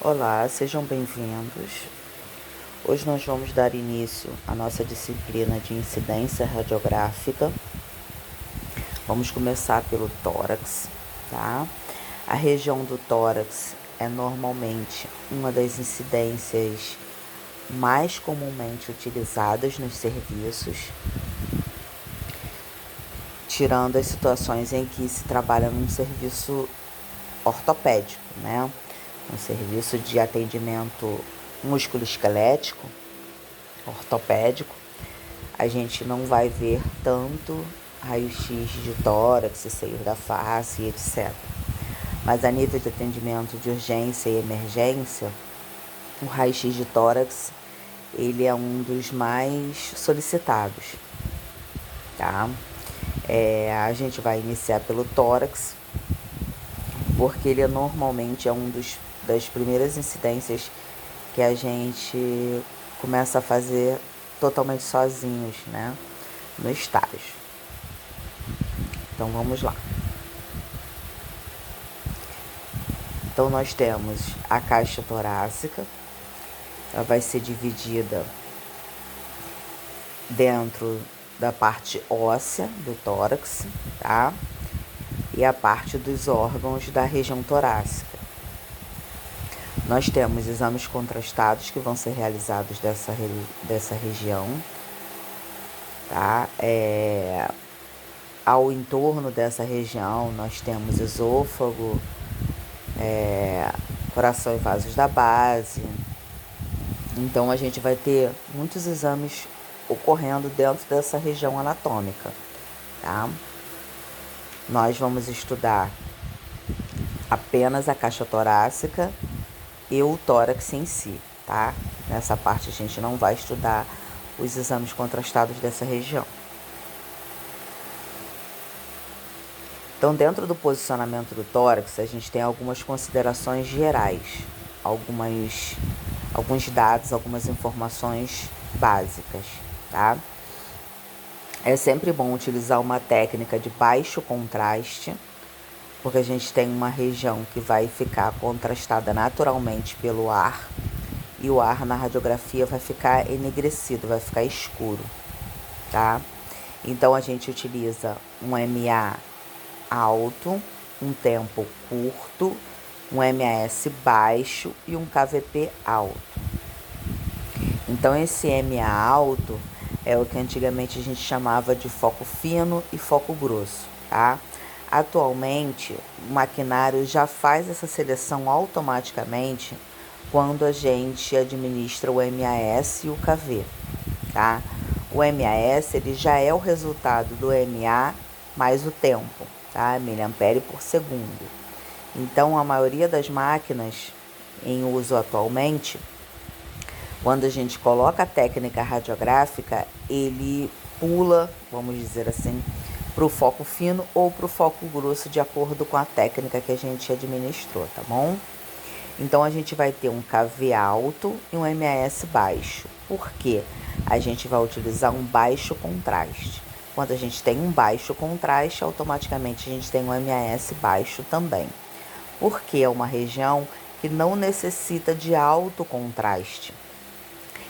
Olá, sejam bem-vindos. Hoje nós vamos dar início à nossa disciplina de incidência radiográfica. Vamos começar pelo tórax, tá? A região do tórax é normalmente uma das incidências mais comumente utilizadas nos serviços, tirando as situações em que se trabalha num serviço ortopédico, né? Um serviço de atendimento musculoesquelético, ortopédico, a gente não vai ver tanto raio-x de tórax, seios da face, etc. Mas a nível de atendimento de urgência e emergência, o raio-x de tórax, ele é um dos mais solicitados, tá? A gente vai iniciar pelo tórax, porque ele normalmente é das primeiras incidências que a gente começa a fazer totalmente sozinhos, né, no estágio. Então vamos lá. Então nós temos a caixa torácica, ela vai ser dividida dentro da parte óssea do tórax, tá? E a parte dos órgãos da região torácica. Nós temos exames contrastados que vão ser realizados dessa região, tá? Ao entorno dessa região, nós temos esôfago, coração e vasos da base. Então, a gente vai ter muitos exames ocorrendo dentro dessa região anatômica, tá? Nós vamos estudar apenas a caixa torácica e o tórax em si, tá? Nessa parte a gente não vai estudar os exames contrastados dessa região. Então, dentro do posicionamento do tórax, a gente tem algumas considerações gerais, alguns dados, algumas informações básicas, tá? É sempre bom utilizar uma técnica de baixo contraste, porque a gente tem uma região que vai ficar contrastada naturalmente pelo ar, e o ar na radiografia vai ficar enegrecido, vai ficar escuro, tá? Então, a gente utiliza um MA alto, um tempo curto, um MAS baixo e um KVP alto. Então, esse MA alto é o que antigamente a gente chamava de foco fino e foco grosso, tá? Atualmente, o maquinário já faz essa seleção automaticamente quando a gente administra o MAS e o KV, tá? O MAS, ele já é o resultado do MA mais o tempo, tá? Miliampere por segundo. Então, a maioria das máquinas em uso atualmente, quando a gente coloca a técnica radiográfica, ele pula, vamos dizer assim, para o foco fino ou para o foco grosso, de acordo com a técnica que a gente administrou, tá bom? Então, a gente vai ter um KV alto e um MAS baixo. Por quê? A gente vai utilizar um baixo contraste. Quando a gente tem um baixo contraste, automaticamente a gente tem um MAS baixo também. Porque é uma região que não necessita de alto contraste.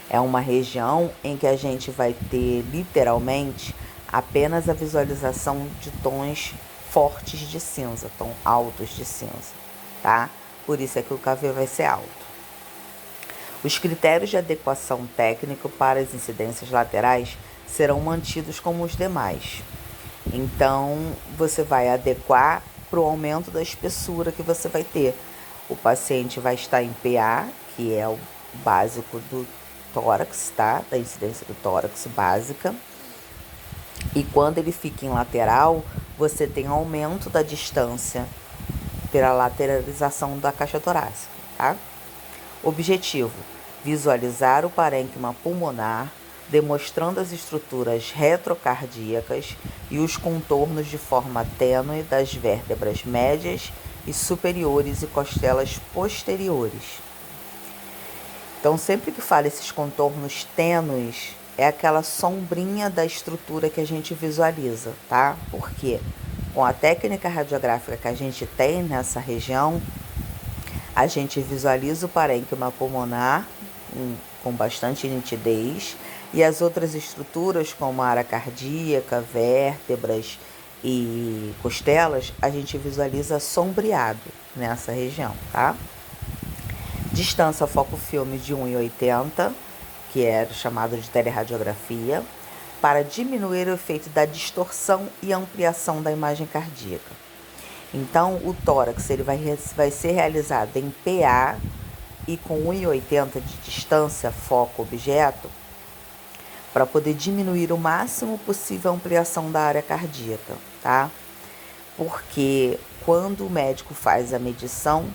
É uma região em que a gente vai ter, literalmente, apenas a visualização de tons fortes de cinza, tons altos de cinza, tá? Por isso é que o KV vai ser alto. Os critérios de adequação técnico para as incidências laterais serão mantidos como os demais. Então, você vai adequar para o aumento da espessura que você vai ter. O paciente vai estar em PA, que é o básico do tórax, tá? Da incidência do tórax básica. E quando ele fica em lateral, você tem aumento da distância pela lateralização da caixa torácica, tá? Objetivo: visualizar o parênquima pulmonar, demonstrando as estruturas retrocardíacas e os contornos de forma tênue das vértebras médias e superiores e costelas posteriores. Então, sempre que fala esses contornos tênues, é aquela sombrinha da estrutura que a gente visualiza, tá? Porque com a técnica radiográfica que a gente tem nessa região, A gente visualiza o parênquima pulmonar com bastante nitidez e as outras estruturas, como a área cardíaca, vértebras e costelas, a gente visualiza sombreado nessa região, tá? Distância foco-filme de 1,80, que era chamado de teleradiografia, para diminuir o efeito da distorção e ampliação da imagem cardíaca. Então, o tórax ele vai ser realizado em PA e com 1,80 de distância foco-objeto, para poder diminuir o máximo possível a ampliação da área cardíaca, tá? Porque quando o médico faz a medição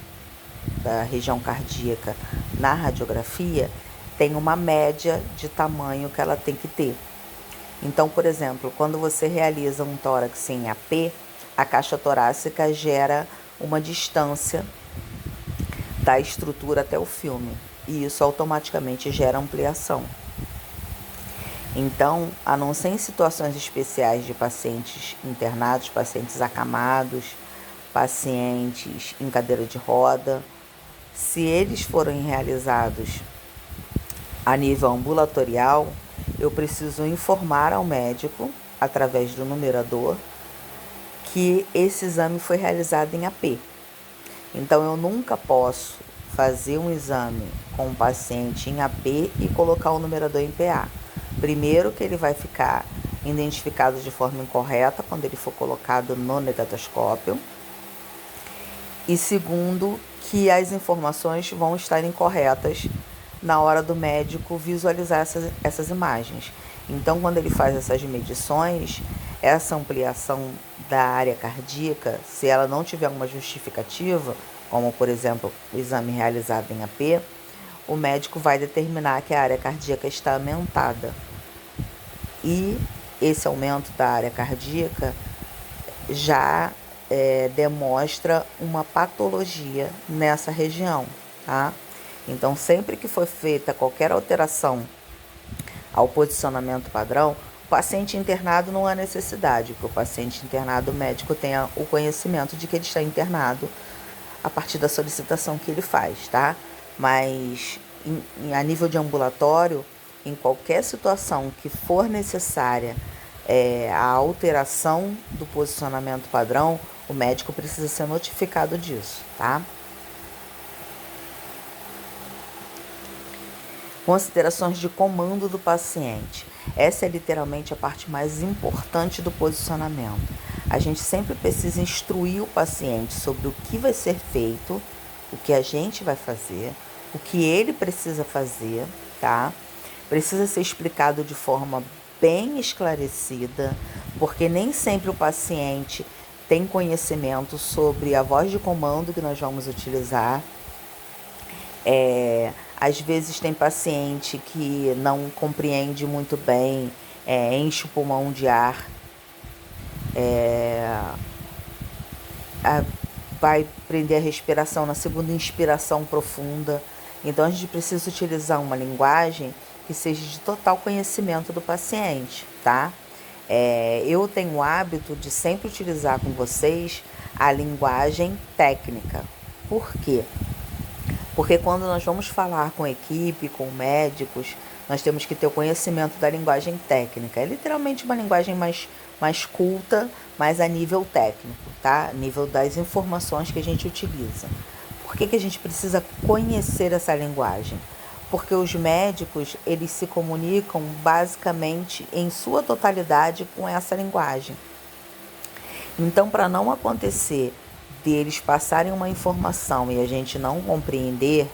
da região cardíaca na radiografia, tem uma média de tamanho que ela tem que ter. Então, por exemplo, quando você realiza um tórax em AP, a caixa torácica gera uma distância da estrutura até o filme, e isso automaticamente gera ampliação. Então, a não ser em situações especiais de pacientes internados, pacientes acamados, pacientes em cadeira de roda, se eles forem realizados a nível ambulatorial, eu preciso informar ao médico, através do numerador, que esse exame foi realizado em AP. Então, eu nunca posso fazer um exame com um paciente em AP e colocar o numerador em PA. Primeiro, que ele vai ficar identificado de forma incorreta quando ele for colocado no negatoscópio. E segundo, que as informações vão estar incorretas na hora do médico visualizar essas imagens. Então, quando ele faz essas medições, essa ampliação da área cardíaca, se ela não tiver uma justificativa, como por exemplo o exame realizado em AP, o médico vai determinar que a área cardíaca está aumentada. E esse aumento da área cardíaca já demonstra uma patologia nessa região, tá? Então, sempre que for feita qualquer alteração ao posicionamento padrão, o paciente internado não há necessidade, porque o paciente internado, o médico tenha o conhecimento de que ele está internado a partir da solicitação que ele faz, tá? Mas a nível de ambulatório, em qualquer situação que for necessária a alteração do posicionamento padrão, o médico precisa ser notificado disso, tá? Considerações de comando do paciente. Essa é literalmente a parte mais importante do posicionamento. A gente sempre precisa instruir o paciente sobre o que vai ser feito, o que a gente vai fazer, o que ele precisa fazer, tá? Precisa ser explicado de forma bem esclarecida, porque nem sempre o paciente tem conhecimento sobre a voz de comando que nós vamos utilizar. Às vezes tem paciente que não compreende muito bem, enche o pulmão de ar, vai prender a respiração na segunda inspiração profunda. Então, a gente precisa utilizar uma linguagem que seja de total conhecimento do paciente, tá? Eu tenho o hábito de sempre utilizar com vocês a linguagem técnica. Por quê? Porque quando nós vamos falar com equipe, com médicos, nós temos que ter o conhecimento da linguagem técnica. É literalmente uma linguagem mais culta, mas a nível técnico, tá? A nível das informações que a gente utiliza. Por que a gente precisa conhecer essa linguagem? Porque os médicos, eles se comunicam basicamente em sua totalidade com essa linguagem. Então, para não acontecer deles passarem uma informação e a gente não compreender,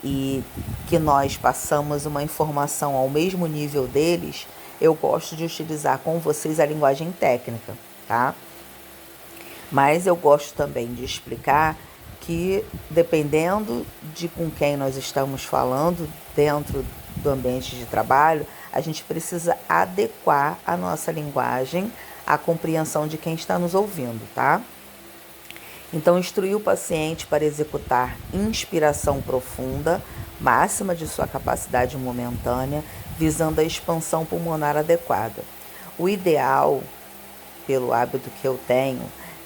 e que nós passamos uma informação ao mesmo nível deles, eu gosto de utilizar com vocês a linguagem técnica, tá? Mas eu gosto também de explicar que, dependendo de com quem nós estamos falando dentro do ambiente de trabalho, a gente precisa adequar a nossa linguagem à compreensão de quem está nos ouvindo, tá? Então, instruir o paciente para executar inspiração profunda, máxima de sua capacidade momentânea, visando a expansão pulmonar adequada. O ideal, pelo hábito que eu tenho,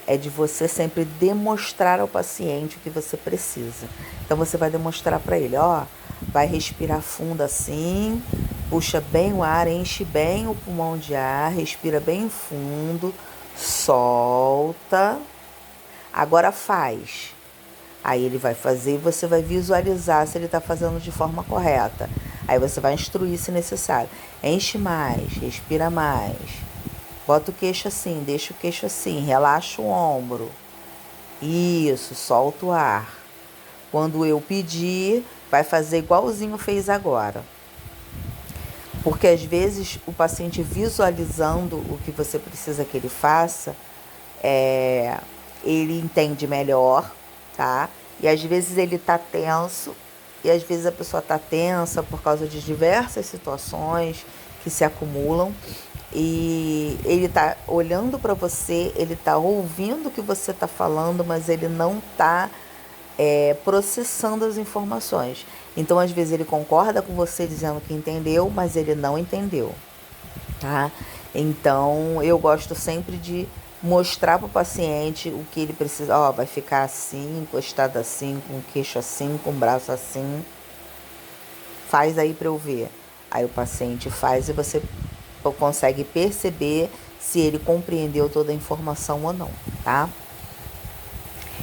é de você sempre demonstrar ao paciente o que você precisa. Então você vai demonstrar para ele, ó, vai respirar fundo assim, puxa bem o ar, enche bem o pulmão de ar, respira bem fundo, solta. Agora faz. Aí ele vai fazer e você vai visualizar se ele está fazendo de forma correta. Aí você vai instruir se necessário. Enche mais, respira mais. Bota o queixo assim, deixa o queixo assim, relaxa o ombro. Isso, solta o ar. Quando eu pedir, vai fazer igualzinho fez agora. Porque às vezes o paciente visualizando o que você precisa que ele faça, ele entende melhor, tá? E às vezes ele tá tenso, e às vezes a pessoa tá tensa por causa de diversas situações que se acumulam. E ele tá olhando para você, ele tá ouvindo o que você tá falando, mas ele não tá processando as informações. Então, às vezes, ele concorda com você dizendo que entendeu, mas ele não entendeu, tá? Então, eu gosto sempre de mostrar para o paciente o que ele precisa. Ó, vai ficar assim, encostado assim, com o queixo assim, com o braço assim. Faz aí para eu ver. Aí o paciente faz e você consegue perceber se ele compreendeu toda a informação ou não, tá?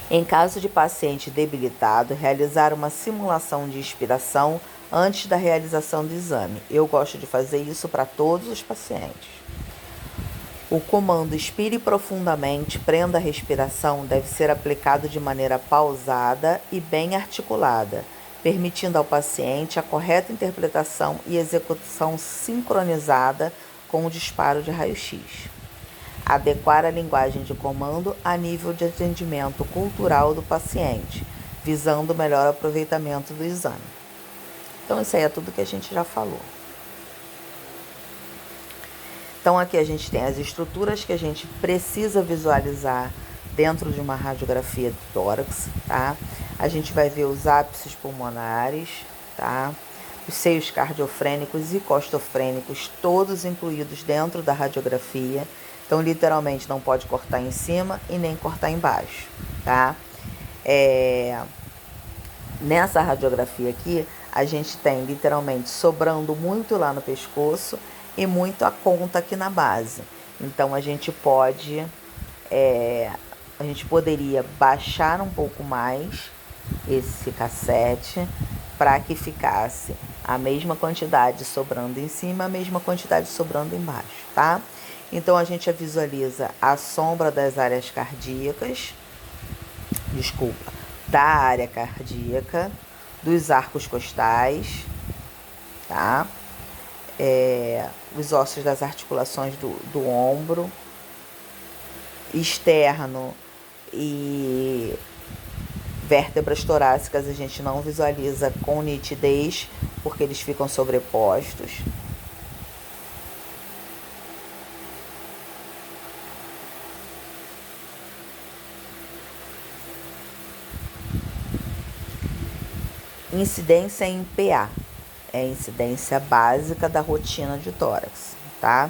Em caso de paciente debilitado, realizar uma simulação de expiração antes da realização do exame. Eu gosto de fazer isso para todos os pacientes. O comando expire profundamente, prenda a respiração, deve ser aplicado de maneira pausada e bem articulada, permitindo ao paciente a correta interpretação e execução sincronizada com o disparo de raio-x. Adequar a linguagem de comando a nível de atendimento cultural do paciente, visando o melhor aproveitamento do exame. Então, isso aí é tudo que a gente já falou. Então, aqui a gente tem as estruturas que a gente precisa visualizar dentro de uma radiografia do tórax, tá? A gente vai ver os ápices pulmonares, tá? Os seios cardiofrênicos e costofrênicos, todos incluídos dentro da radiografia. Então, literalmente, não pode cortar em cima e nem cortar embaixo, tá? Nessa radiografia aqui, a gente tem, literalmente, sobrando muito lá no pescoço e muito a conta aqui na base. Então, a gente poderia baixar um pouco mais esse cassete para que ficasse a mesma quantidade sobrando em cima, a mesma quantidade sobrando embaixo, tá? Então, a gente visualiza a sombra das áreas cardíacas, da área cardíaca, dos arcos costais, tá? Os ossos das articulações do ombro, externo e vértebras torácicas a gente não visualiza com nitidez, porque eles ficam sobrepostos. Incidência em PA, é a incidência básica da rotina de tórax, tá?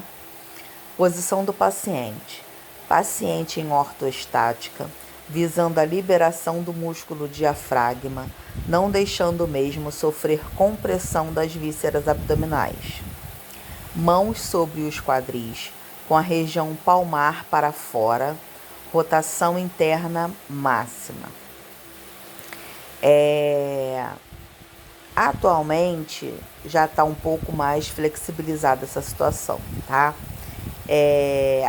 Posição do paciente. Paciente em ortoestática, visando a liberação do músculo diafragma, não deixando o mesmo sofrer compressão das vísceras abdominais. Mãos sobre os quadris, com a região palmar para fora, rotação interna máxima. Atualmente já está um pouco mais flexibilizada essa situação, tá?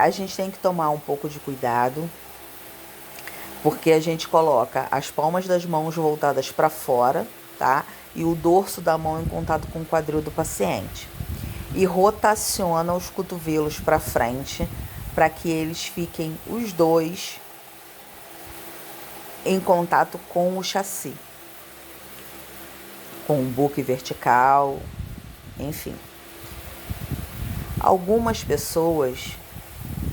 A gente tem que tomar um pouco de cuidado, porque a gente coloca as palmas das mãos voltadas para fora, tá? E o dorso da mão em contato com o quadril do paciente. E rotaciona os cotovelos para frente, para que eles fiquem os dois em contato com o chassi, com o buque vertical, enfim. Algumas pessoas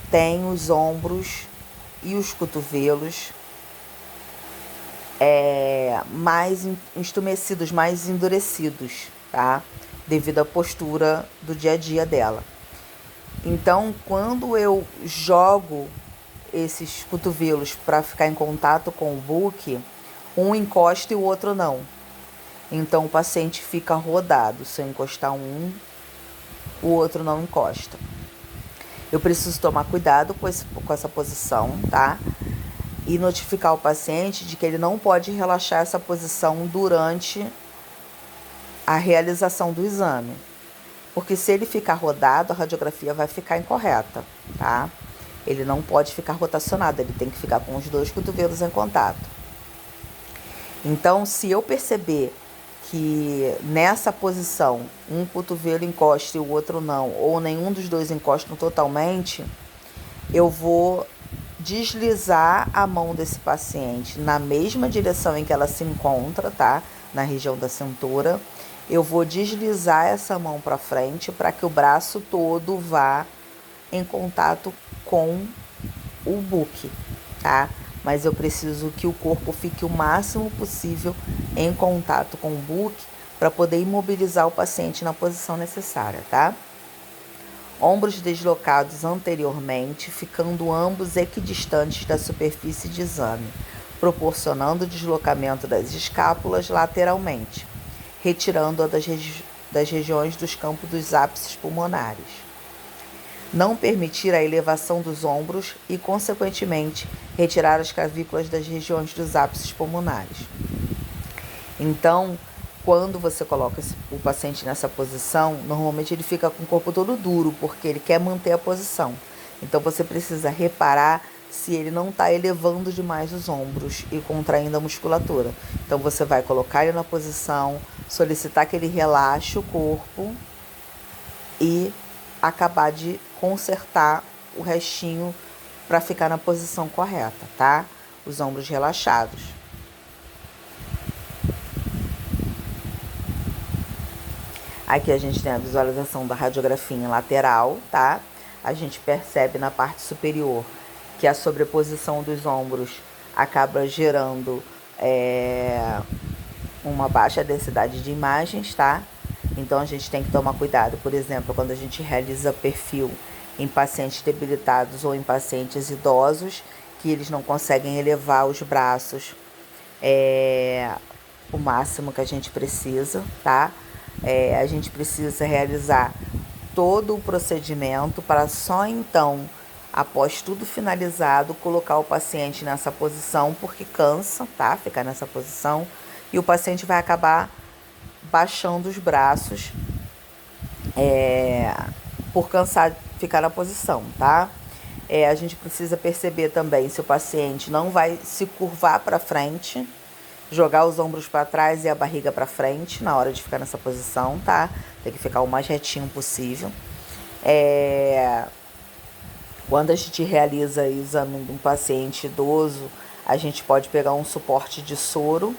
têm os ombros e os cotovelos mais entumecidos, mais endurecidos, tá? Devido à postura do dia a dia dela. Então, quando eu jogo esses cotovelos para ficar em contato com o book, um encosta e o outro não. Então o paciente fica rodado. Se eu encostar um, o outro não encosta. Eu preciso tomar cuidado com essa posição, tá? E notificar o paciente de que ele não pode relaxar essa posição durante a realização do exame. Porque se ele ficar rodado, a radiografia vai ficar incorreta, tá? Ele não pode ficar rotacionado, ele tem que ficar com os dois cotovelos em contato. Então, se eu perceber que nessa posição um cotovelo encosta e o outro não, ou nenhum dos dois encostam totalmente, eu vou deslizar a mão desse paciente na mesma direção em que ela se encontra, tá? Na região da cintura. Eu vou deslizar essa mão para frente para que o braço todo vá em contato com o book, tá? Mas eu preciso que o corpo fique o máximo possível em contato com o book para poder imobilizar o paciente na posição necessária, tá? Ombros deslocados anteriormente, ficando ambos equidistantes da superfície de exame, proporcionando o deslocamento das escápulas lateralmente, retirando-a das regiões dos campos dos ápices pulmonares. Não permitir a elevação dos ombros e, consequentemente, retirar as clavículas das regiões dos ápices pulmonares. Então, quando você coloca o paciente nessa posição, normalmente ele fica com o corpo todo duro, porque ele quer manter a posição. Então, você precisa reparar se ele não está elevando demais os ombros e contraindo a musculatura. Então, você vai colocar ele na posição, solicitar que ele relaxe o corpo e acabar de consertar o restinho para ficar na posição correta, tá? Os ombros relaxados. Aqui a gente tem a visualização da radiografia em lateral, tá? A gente percebe na parte superior que a sobreposição dos ombros acaba gerando uma baixa densidade de imagens, tá? Então a gente tem que tomar cuidado, por exemplo, quando a gente realiza perfil em pacientes debilitados ou em pacientes idosos, que eles não conseguem elevar os braços o máximo que a gente precisa, tá? A gente precisa realizar todo o procedimento para só então, após tudo finalizado, colocar o paciente nessa posição, porque cansa, tá? Ficar nessa posição, e o paciente vai acabar baixando os braços por cansar de ficar na posição, tá? A gente precisa perceber também se o paciente não vai se curvar para frente, jogar os ombros para trás e a barriga para frente na hora de ficar nessa posição, tá? Tem que ficar o mais retinho possível. Quando a gente realiza o exame de um paciente idoso, a gente pode pegar um suporte de soro,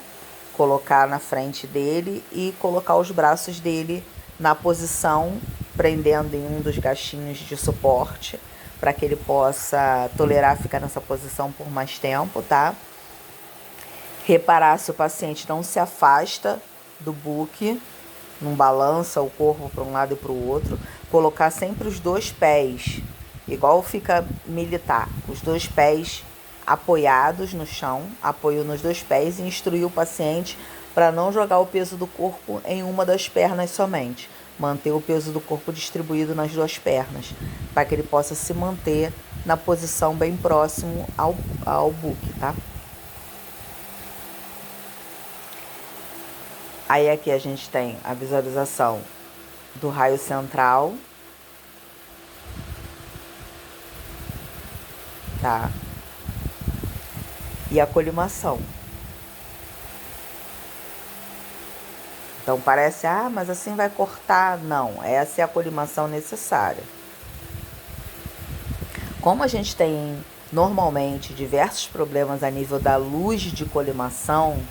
colocar na frente dele e colocar os braços dele na posição, prendendo em um dos ganchinhos de suporte, para que ele possa tolerar ficar nessa posição por mais tempo, tá? Reparar se o paciente não se afasta do book, não balança o corpo para um lado e para o outro. Colocar sempre os dois pés, igual fica militar, os dois pés apoiados no chão, apoio nos dois pés, e instruir o paciente para não jogar o peso do corpo em uma das pernas somente. Manter o peso do corpo distribuído nas duas pernas, para que ele possa se manter na posição bem próximo ao book, tá? Aí aqui a gente tem a visualização do raio central, tá? E a colimação. Então parece, mas assim vai cortar. Não, essa é a colimação necessária. Como a gente tem normalmente diversos problemas a nível da luz de colimação,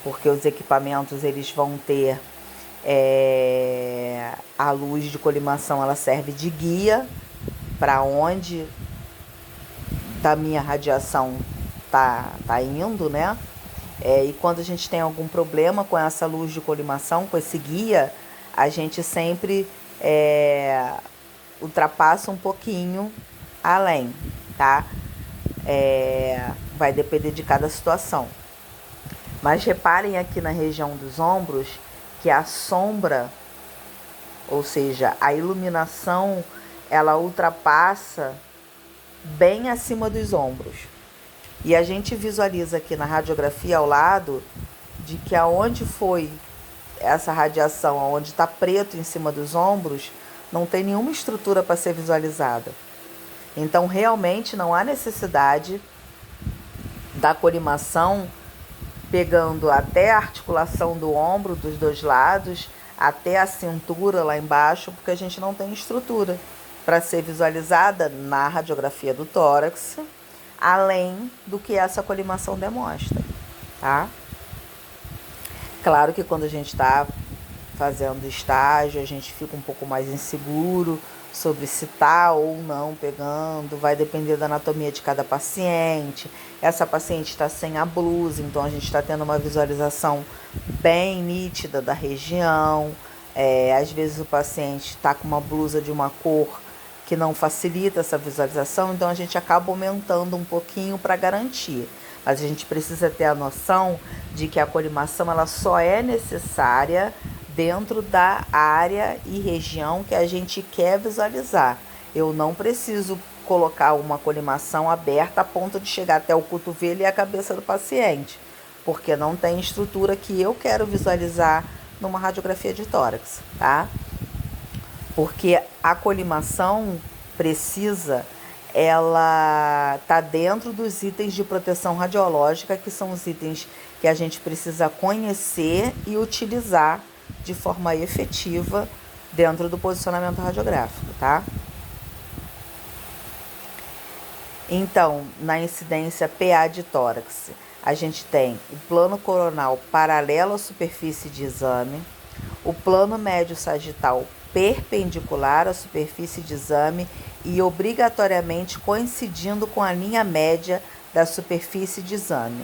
porque os equipamentos eles vão ter a luz de colimação, ela serve de guia para onde da minha radiação tá indo, né? E quando a gente tem algum problema com essa luz de colimação, com esse guia, a gente sempre ultrapassa um pouquinho além, tá? Vai depender de cada situação. Mas reparem aqui na região dos ombros que a sombra, ou seja, a iluminação, ela ultrapassa bem acima dos ombros. E a gente visualiza aqui na radiografia ao lado de que aonde foi essa radiação, aonde está preto em cima dos ombros, não tem nenhuma estrutura para ser visualizada. Então, realmente não há necessidade da colimação pegando até a articulação do ombro dos dois lados, até a cintura lá embaixo, porque a gente não tem estrutura para ser visualizada na radiografia do tórax, além do que essa colimação demonstra, tá? Claro que quando a gente está fazendo estágio, a gente fica um pouco mais inseguro sobre se está ou não pegando, vai depender da anatomia de cada paciente. Essa paciente está sem a blusa, então a gente está tendo uma visualização bem nítida da região. Às vezes o paciente está com uma blusa de uma cor que não facilita essa visualização, então a gente acaba aumentando um pouquinho para garantir. Mas a gente precisa ter a noção de que a colimação ela só é necessária dentro da área e região que a gente quer visualizar. Eu não preciso colocar uma colimação aberta a ponto de chegar até o cotovelo e a cabeça do paciente, porque não tem estrutura que eu quero visualizar numa radiografia de tórax, tá? Porque a colimação precisa, ela tá dentro dos itens de proteção radiológica, que são os itens que a gente precisa conhecer e utilizar de forma efetiva dentro do posicionamento radiográfico, tá? Então, na incidência PA de tórax, a gente tem o plano coronal paralelo à superfície de exame, o plano médio sagital perpendicular à superfície de exame e obrigatoriamente coincidindo com a linha média da superfície de exame.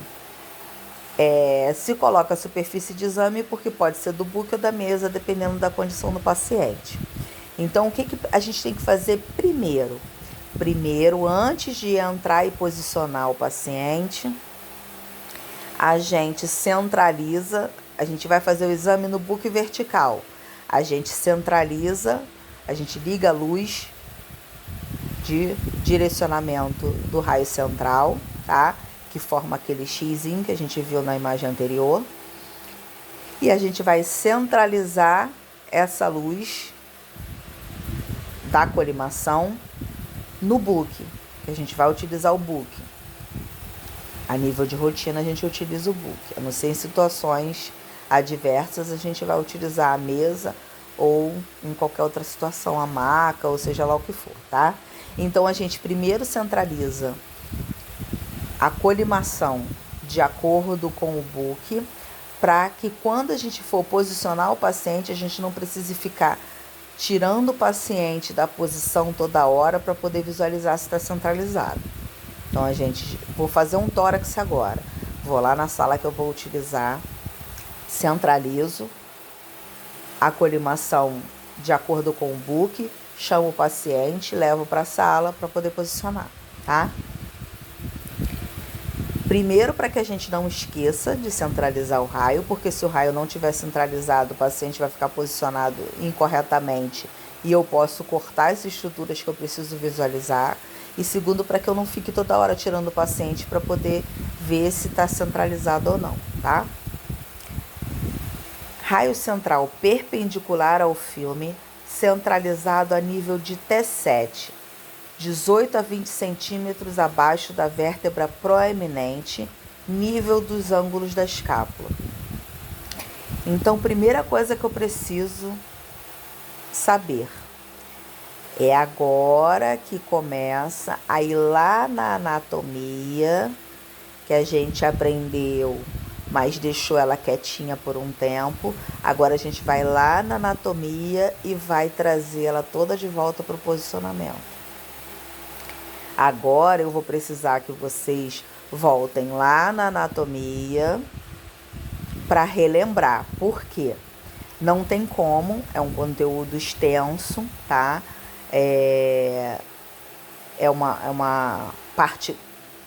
Se coloca a superfície de exame porque pode ser do buque ou da mesa, dependendo da condição do paciente. Então, o que a gente tem que fazer primeiro? Primeiro, antes de entrar e posicionar o paciente, a gente centraliza, a gente vai fazer o exame no buque vertical. A gente centraliza, a gente liga a luz de direcionamento do raio central, tá? Que forma aquele xizinho que a gente viu na imagem anterior. E a gente vai centralizar essa luz da colimação no buque, que a gente vai utilizar o buque. A nível de rotina, a gente utiliza o buque. A não ser em situações adversas, a gente vai utilizar a mesa ou em qualquer outra situação, a maca, ou seja lá o que for, tá? Então, a gente primeiro centraliza a colimação de acordo com o buque, para que quando a gente for posicionar o paciente, a gente não precise ficar tirando o paciente da posição toda hora para poder visualizar se está centralizado. Então, vou fazer um tórax agora. Vou lá na sala que eu vou utilizar, centralizo a colimação de acordo com o buque, chamo o paciente, levo para a sala para poder posicionar, tá? Primeiro, para que a gente não esqueça de centralizar o raio, porque se o raio não estiver centralizado, o paciente vai ficar posicionado incorretamente e eu posso cortar as estruturas que eu preciso visualizar. E segundo, para que eu não fique toda hora tirando o paciente para poder ver se está centralizado ou não, tá? Raio central perpendicular ao filme, centralizado a nível de T7, 18 a 20 centímetros abaixo da vértebra proeminente, nível dos ângulos da escápula. Então, primeira coisa que eu preciso saber é agora que começa a ir lá na anatomia, que a gente aprendeu, mas deixou ela quietinha por um tempo. Agora a gente vai lá na anatomia e vai trazer ela toda de volta para o posicionamento. Agora eu vou precisar que vocês voltem lá na anatomia para relembrar. Por quê? Não tem como, é um conteúdo extenso, tá? é uma parte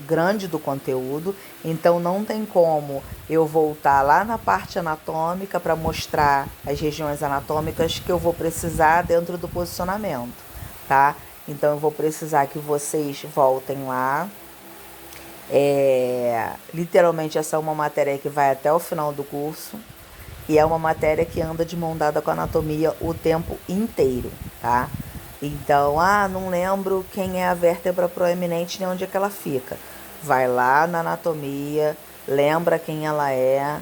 grande do conteúdo, então não tem como eu voltar lá na parte anatômica para mostrar as regiões anatômicas que eu vou precisar dentro do posicionamento, tá? Então eu vou precisar que vocês voltem lá. Literalmente essa é uma matéria que vai até o final do curso e é uma matéria que anda de mão dada com a anatomia o tempo inteiro, tá? Então, não lembro quem é a vértebra proeminente nem onde é que ela fica. Vai lá na anatomia, lembra quem ela é.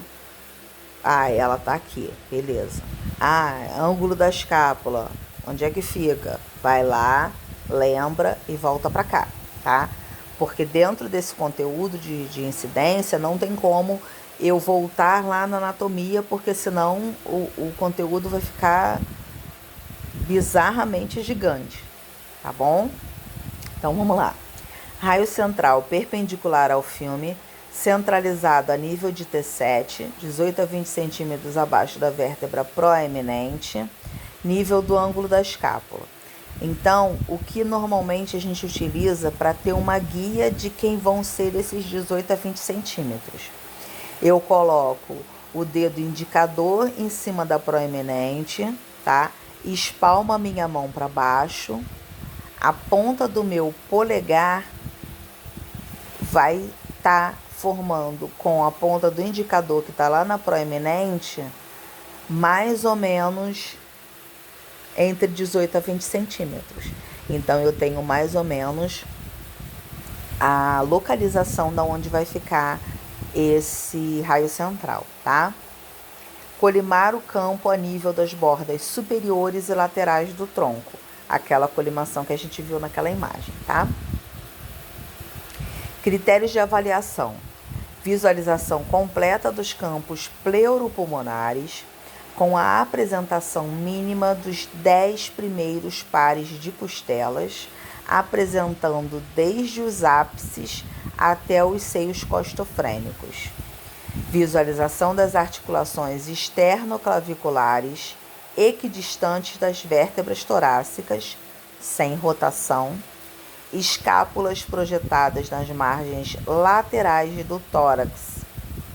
Ela tá aqui, beleza. Ângulo da escápula, onde é que fica? Vai lá, lembra e volta pra cá, tá? Porque dentro desse conteúdo de incidência não tem como eu voltar lá na anatomia, porque senão o conteúdo vai ficar bizarramente gigante, tá bom? Então vamos lá. Raio central perpendicular ao filme, centralizado a nível de T7, 18 a 20 centímetros abaixo da vértebra proeminente, nível do ângulo da escápula. Então, o que normalmente a gente utiliza para ter uma guia de quem vão ser esses 18 a 20 centímetros? Eu coloco o dedo indicador em cima da proeminente, tá? Espalmo a minha mão para baixo, a ponta do meu polegar vai estar formando com a ponta do indicador que está lá na proeminente, mais ou menos entre 18 a 20 centímetros. Então, eu tenho mais ou menos a localização da onde vai ficar esse raio central, tá? Colimar o campo a nível das bordas superiores e laterais do tronco. Aquela colimação que a gente viu naquela imagem, tá? Critérios de avaliação. Visualização completa dos campos pleuropulmonares, com a apresentação mínima dos 10 primeiros pares de costelas, apresentando desde os ápices até os seios costofrênicos. Visualização das articulações externoclaviculares equidistantes das vértebras torácicas, sem rotação, escápulas projetadas nas margens laterais do tórax.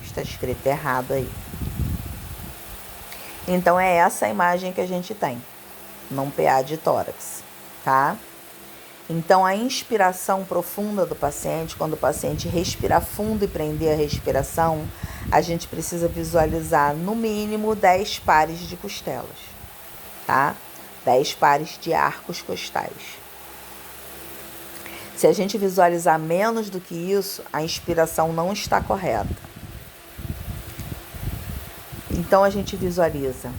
Está escrito errado aí. Então, é essa a imagem que a gente tem, num PA de tórax, tá? Então, a inspiração profunda do paciente, quando o paciente respira fundo e prender a respiração, a gente precisa visualizar no mínimo 10 pares de costelas, tá? 10 pares de arcos costais. Se a gente visualizar menos do que isso, a inspiração não está correta. Então, a gente visualiza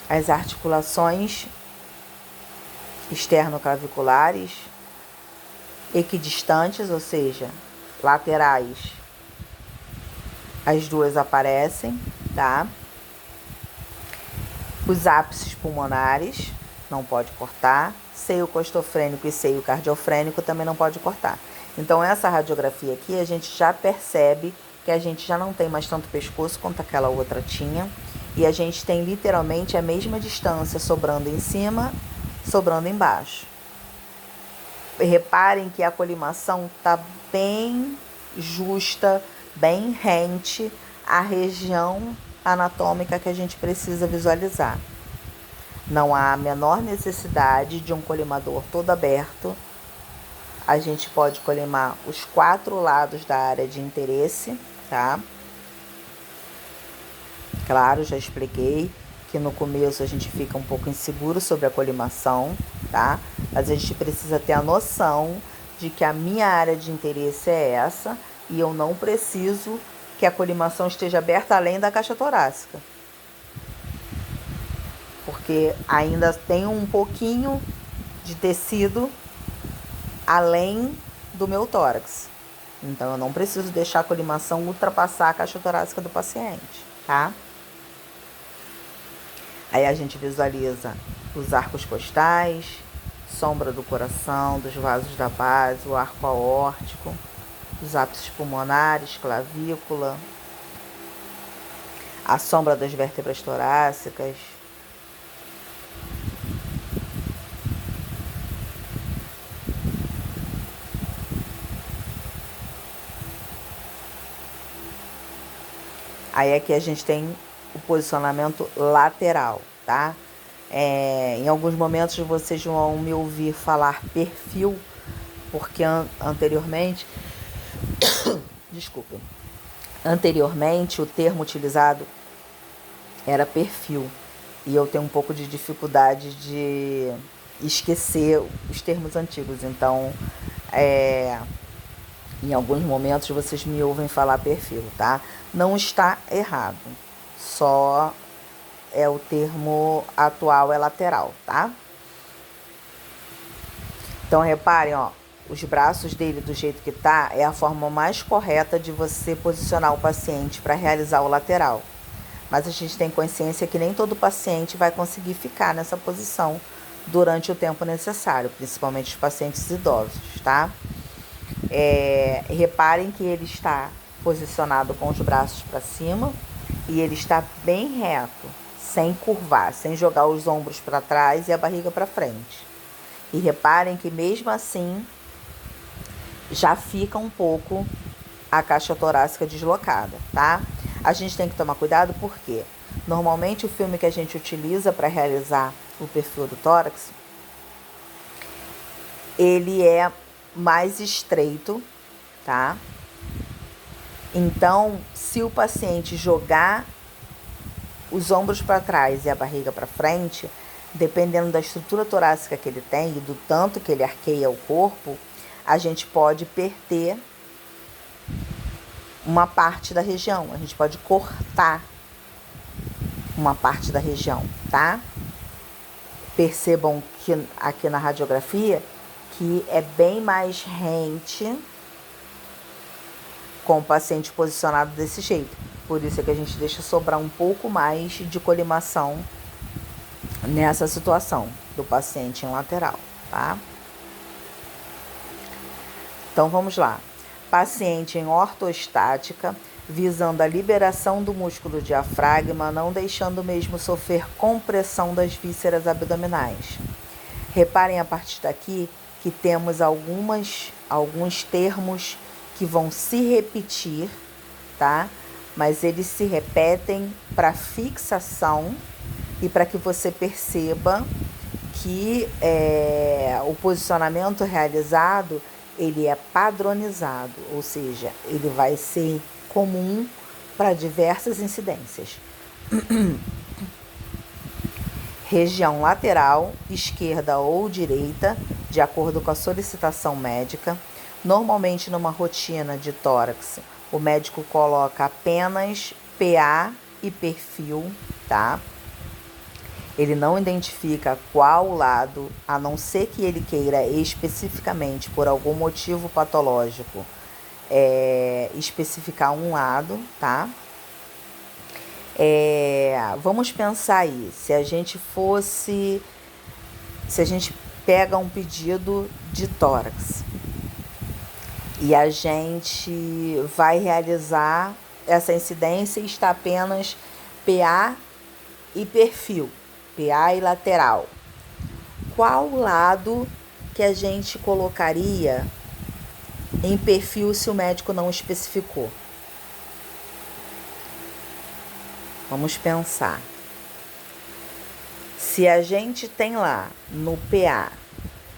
as articulações externoclaviculares equidistantes, ou seja, laterais. As duas aparecem, tá? Os ápices pulmonares, não pode cortar. Seio costofrênico e seio cardiofrênico também não pode cortar. Então, essa radiografia aqui, a gente já percebe que a gente já não tem mais tanto pescoço quanto aquela outra tinha. E a gente tem literalmente a mesma distância sobrando em cima, sobrando embaixo. Reparem que a colimação está bem justa, bem rente à região anatômica que a gente precisa visualizar. Não há a menor necessidade de um colimador todo aberto. A gente pode colimar os 4 lados da área de interesse, tá? Claro, já expliquei que no começo a gente fica um pouco inseguro sobre a colimação, tá? Mas a gente precisa ter a noção de que a minha área de interesse é essa e eu não preciso que a colimação esteja aberta além da caixa torácica. Porque ainda tem um pouquinho de tecido além do meu tórax. Então, eu não preciso deixar a colimação ultrapassar a caixa torácica do paciente, tá? Aí a gente visualiza os arcos costais, sombra do coração, dos vasos da base, o arco aórtico, os ápices pulmonares, clavícula, a sombra das vértebras torácicas, Aí aqui a gente tem o posicionamento lateral, tá? Em alguns momentos vocês vão me ouvir falar perfil, porque anteriormente, desculpa, anteriormente o termo utilizado era perfil. E eu tenho um pouco de dificuldade de esquecer os termos antigos. Então, em alguns momentos vocês me ouvem falar perfil, tá? Não está errado. Só o termo atual é lateral, tá? Então, reparem, ó, os braços dele do jeito que tá é a forma mais correta de você posicionar o paciente para realizar o lateral. Mas a gente tem consciência que nem todo paciente vai conseguir ficar nessa posição durante o tempo necessário, principalmente os pacientes idosos, tá? Reparem que ele está posicionado com os braços para cima e ele está bem reto, sem curvar, sem jogar os ombros para trás e a barriga para frente. E reparem que mesmo assim já fica um pouco a caixa torácica deslocada, tá? A gente tem que tomar cuidado porque normalmente o filme que a gente utiliza para realizar o perfil do tórax, ele é mais estreito, tá? Então, se o paciente jogar os ombros para trás e a barriga para frente, dependendo da estrutura torácica que ele tem e do tanto que ele arqueia o corpo, a gente pode perder uma parte da região, a gente pode cortar uma parte da região, tá? Percebam que aqui na radiografia que é bem mais rente com o paciente posicionado desse jeito. Por isso é que a gente deixa sobrar um pouco mais de colimação nessa situação do paciente em lateral, tá? Então vamos lá. Paciente em ortostática, visando a liberação do músculo diafragma, não deixando mesmo sofrer compressão das vísceras abdominais. Reparem a partir daqui que temos alguns termos que vão se repetir, tá? Mas eles se repetem para fixação e para que você perceba que o posicionamento realizado ele é padronizado, ou seja, ele vai ser comum para diversas incidências. Região lateral, esquerda ou direita, de acordo com a solicitação médica. Normalmente, numa rotina de tórax, o médico coloca apenas PA e perfil, tá? Ele não identifica qual lado, a não ser que ele queira especificamente, por algum motivo patológico, especificar um lado, tá? Vamos pensar aí, se a gente pega um pedido de tórax e a gente vai realizar essa incidência e está apenas PA e perfil, PA e lateral. Qual lado que a gente colocaria em perfil se o médico não especificou? Vamos pensar. Se a gente tem lá no PA,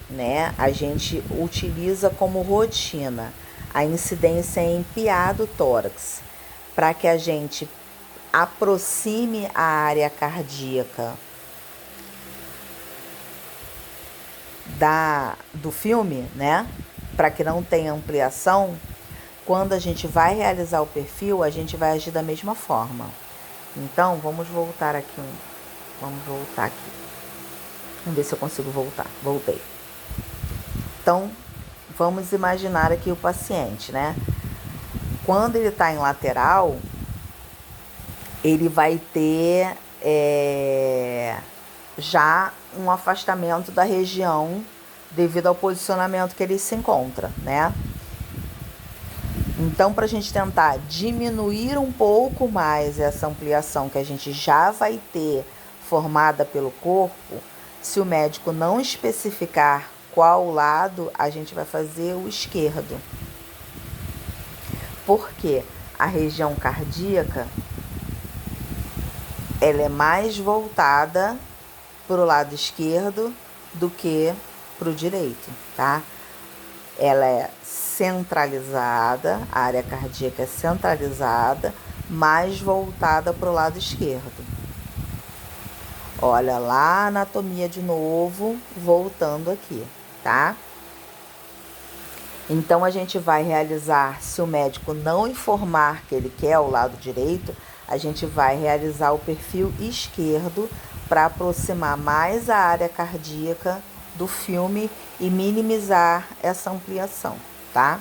né, a gente utiliza como rotina a incidência em PA do tórax, para que a gente aproxime a área cardíaca do filme, né, para que não tenha ampliação. Quando a gente vai realizar o perfil, a gente vai agir da mesma forma. Então, vamos voltar aqui. Vamos ver se eu consigo voltar. Voltei. Então, vamos imaginar aqui o paciente, né? Quando ele está em lateral, ele vai ter já um afastamento da região devido ao posicionamento que ele se encontra, né? Então, para a gente tentar diminuir um pouco mais essa ampliação que a gente já vai ter formada pelo corpo, se o médico não especificar qual lado, a gente vai fazer o esquerdo. Porque a região cardíaca, ela é mais voltada para o lado esquerdo do que para o direito, tá? Ela é centralizada, a área cardíaca é centralizada, mais voltada para o lado esquerdo. Olha lá a anatomia de novo, voltando aqui, tá? Então, a gente vai realizar, se o médico não informar que ele quer o lado direito, a gente vai realizar o perfil esquerdo para aproximar mais a área cardíaca do filme e minimizar essa ampliação, tá?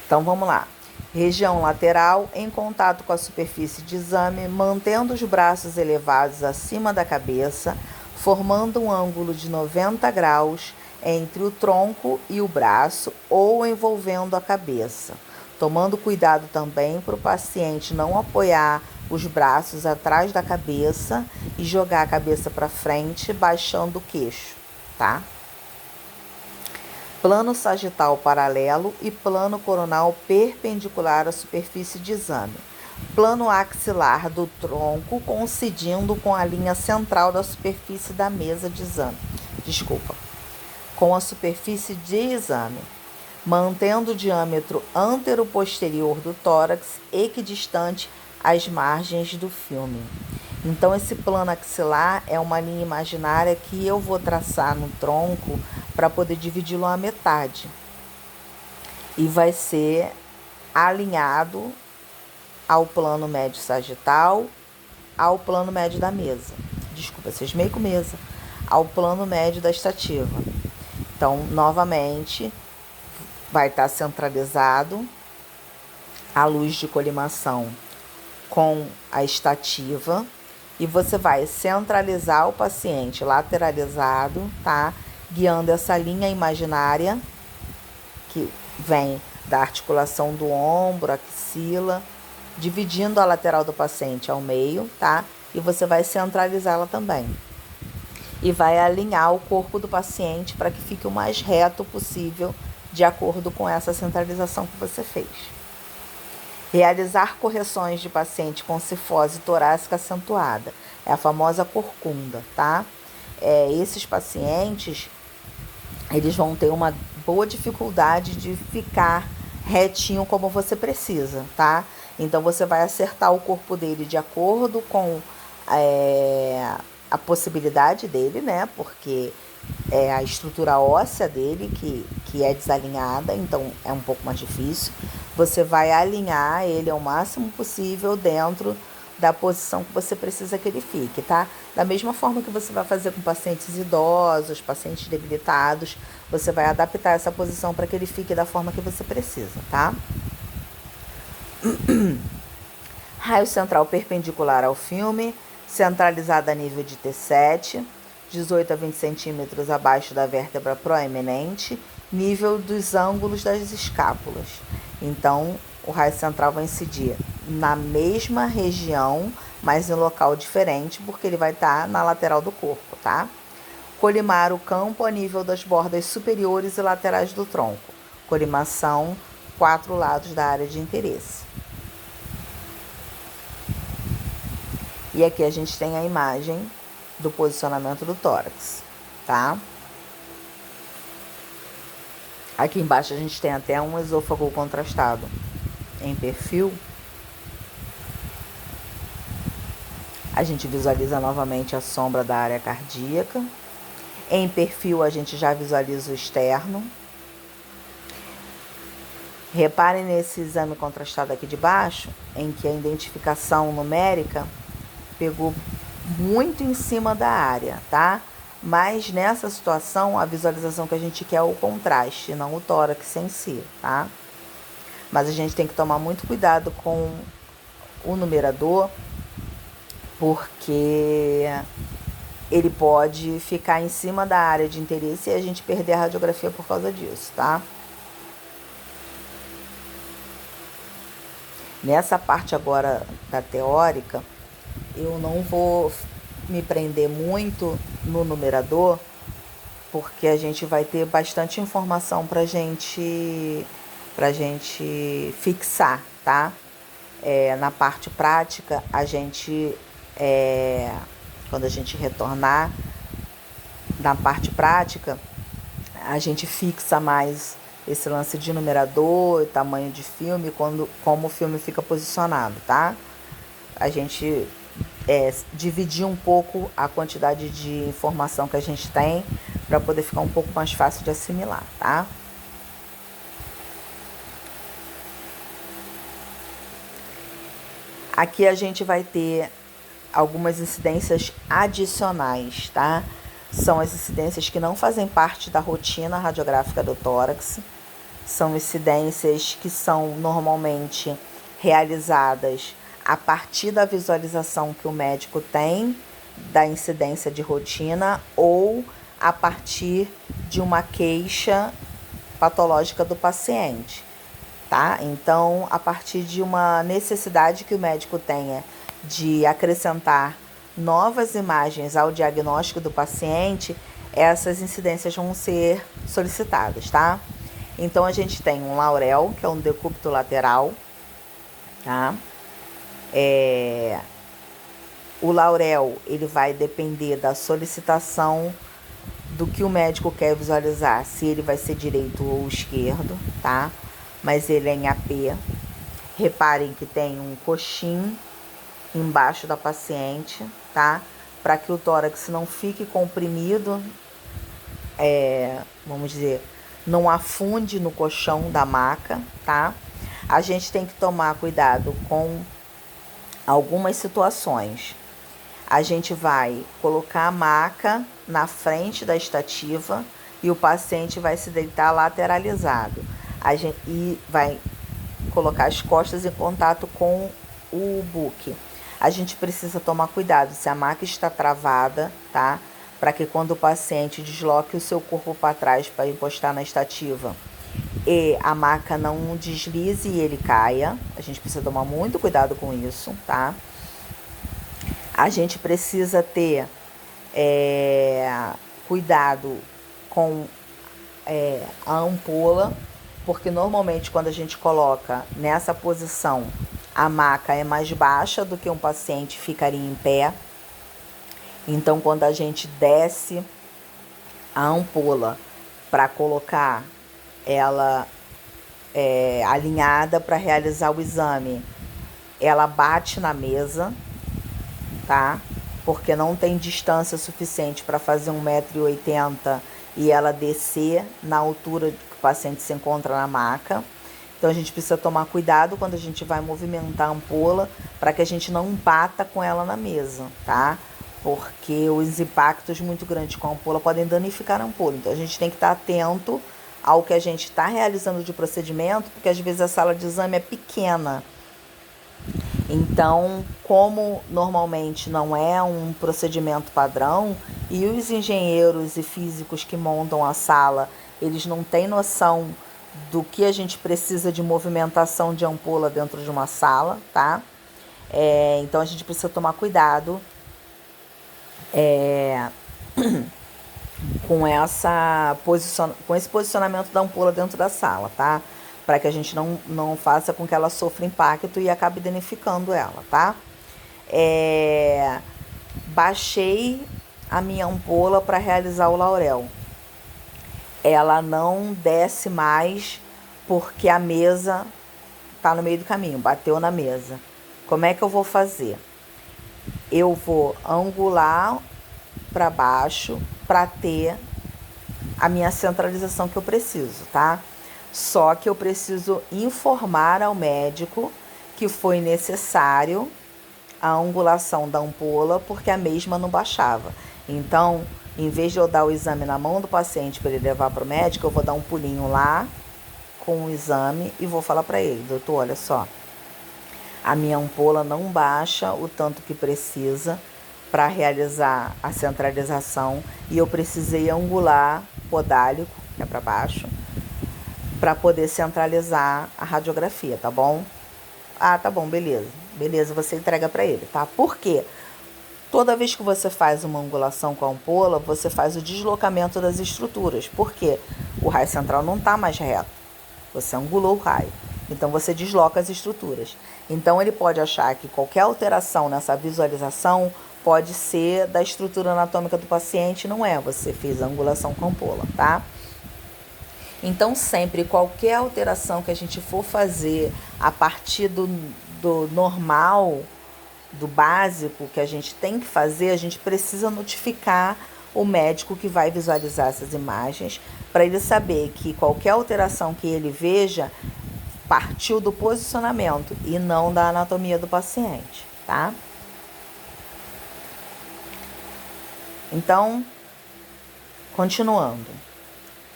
Então, vamos lá. Região lateral, em contato com a superfície de exame, mantendo os braços elevados acima da cabeça, formando um ângulo de 90 graus entre o tronco e o braço ou envolvendo a cabeça. Tomando cuidado também para o paciente não apoiar os braços atrás da cabeça e jogar a cabeça para frente, baixando o queixo, tá? Plano sagital paralelo e plano coronal perpendicular à superfície de exame. Plano axilar do tronco coincidindo com a linha central da superfície da mesa de exame. Com a superfície de exame, mantendo o diâmetro antero-posterior do tórax equidistante às margens do filme. Então, esse plano axilar é uma linha imaginária que eu vou traçar no tronco para poder dividi-lo à metade. E vai ser alinhado ao plano médio sagital, ao plano médio da mesa. Mesa. Ao plano médio da estativa. Então, novamente, vai estar centralizado a luz de colimação com a estativa e você vai centralizar o paciente lateralizado, tá? Guiando essa linha imaginária que vem da articulação do ombro, axila, dividindo a lateral do paciente ao meio, tá? E você vai centralizá-la também. E vai alinhar o corpo do paciente para que fique o mais reto possível, de acordo com essa centralização que você fez. Realizar correções de paciente com cifose torácica acentuada. É a famosa corcunda, tá? Esses pacientes, eles vão ter uma boa dificuldade de ficar retinho como você precisa, tá? Então, você vai acertar o corpo dele de acordo com a possibilidade dele, né? Porque é a estrutura óssea dele que é desalinhada, então é um pouco mais difícil. Você vai alinhar ele ao máximo possível dentro da posição que você precisa que ele fique, tá? Da mesma forma que você vai fazer com pacientes idosos, pacientes debilitados, você vai adaptar essa posição para que ele fique da forma que você precisa, tá? Raio central perpendicular ao filme, centralizado a nível de T7, 18 a 20 centímetros abaixo da vértebra proeminente, nível dos ângulos das escápulas. Então, o raio central vai incidir na mesma região, mas em local diferente, porque ele vai estar na lateral do corpo, tá? Colimar o campo a nível das bordas superiores e laterais do tronco. Colimação, 4 lados da área de interesse. E aqui a gente tem a imagem do posicionamento do tórax, tá? Aqui embaixo a gente tem até um esôfago contrastado em perfil. A gente visualiza novamente a sombra da área cardíaca. Em perfil a gente já visualiza o externo. Reparem nesse exame contrastado aqui de baixo, em que a identificação numérica pegou muito em cima da área, tá? Mas nessa situação, a visualização que a gente quer é o contraste, não o tórax em si, tá? Mas a gente tem que tomar muito cuidado com o numerador, porque ele pode ficar em cima da área de interesse e a gente perder a radiografia por causa disso, tá? Nessa parte agora da teórica, eu não vou me prender muito no numerador, porque a gente vai ter bastante informação pra gente fixar, tá? na parte prática, a gente, quando a gente retornar na parte prática, a gente fixa mais esse lance de numerador, tamanho de filme, como o filme fica posicionado, tá? A gente dividir um pouco a quantidade de informação que a gente tem para poder ficar um pouco mais fácil de assimilar, tá? Aqui a gente vai ter algumas incidências adicionais, tá? São as incidências que não fazem parte da rotina radiográfica do tórax. São incidências que são normalmente realizadas a partir da visualização que o médico tem da incidência de rotina ou a partir de uma queixa patológica do paciente, tá? Então, a partir de uma necessidade que o médico tenha de acrescentar novas imagens ao diagnóstico do paciente, essas incidências vão ser solicitadas, tá? Então, a gente tem um laurel, que é um decúbito lateral, tá? O laurel, ele vai depender da solicitação do que o médico quer visualizar, se ele vai ser direito ou esquerdo, tá? Mas ele é em AP. Reparem que tem um coxim embaixo da paciente, tá? Para que o tórax não fique comprimido, vamos dizer, não afunde no colchão da maca, tá? A gente tem que tomar cuidado com algumas situações. A gente vai colocar a maca na frente da estativa e o paciente vai se deitar lateralizado. E vai colocar as costas em contato com o buque. A gente precisa tomar cuidado se a maca está travada, tá? Para que quando o paciente desloque o seu corpo para trás para encostar na estativa e a maca não deslize e ele caia. A gente precisa tomar muito cuidado com isso, tá? A gente precisa ter cuidado com a ampola, porque normalmente quando a gente coloca nessa posição, a maca é mais baixa do que um paciente ficaria em pé. Então, quando a gente desce a ampola para colocar ela alinhada para realizar o exame, ela bate na mesa, tá? Porque não tem distância suficiente para fazer 1,80 m e ela descer na altura que o paciente se encontra na maca. Então, a gente precisa tomar cuidado quando a gente vai movimentar a ampola para que a gente não bata com ela na mesa, tá? Porque os impactos muito grandes com a ampola podem danificar a ampola. Então, a gente tem que estar atento ao que a gente está realizando de procedimento, porque às vezes a sala de exame é pequena. Então, como normalmente não é um procedimento padrão e os engenheiros e físicos que montam a sala, eles não têm noção do que a gente precisa de movimentação de ampola dentro de uma sala, tá? Então, a gente precisa tomar cuidado com esse posicionamento da ampola dentro da sala, tá? Para que a gente não faça com que ela sofra impacto e acabe danificando ela, tá? Baixei a minha ampola para realizar o laurel. Ela não desce mais porque a mesa tá no meio do caminho, bateu na mesa. Como é que eu vou fazer? Eu vou angular para baixo para ter a minha centralização que eu preciso, tá? Só que eu preciso informar ao médico que foi necessário a angulação da ampola porque a mesma não baixava. Então, em vez de eu dar o exame na mão do paciente para ele levar para o médico, eu vou dar um pulinho lá com o exame e vou falar para ele: doutor, olha só, a minha ampola não baixa o tanto que precisa para realizar a centralização e eu precisei angular podálico, que é para baixo, para poder centralizar a radiografia, tá bom? Ah, tá bom, beleza. Beleza, você entrega para ele, tá? Por quê? Toda vez que você faz uma angulação com a ampola, você faz o deslocamento das estruturas. Por quê? O raio central não está mais reto. Você angulou o raio. Então, você desloca as estruturas. Então, ele pode achar que qualquer alteração nessa visualização pode ser da estrutura anatômica do paciente, não é? Você fez a angulação com ampola, tá? Então, sempre, qualquer alteração que a gente for fazer a partir do normal, do básico que a gente tem que fazer, a gente precisa notificar o médico que vai visualizar essas imagens, para ele saber que qualquer alteração que ele veja partiu do posicionamento e não da anatomia do paciente, tá? Então, continuando.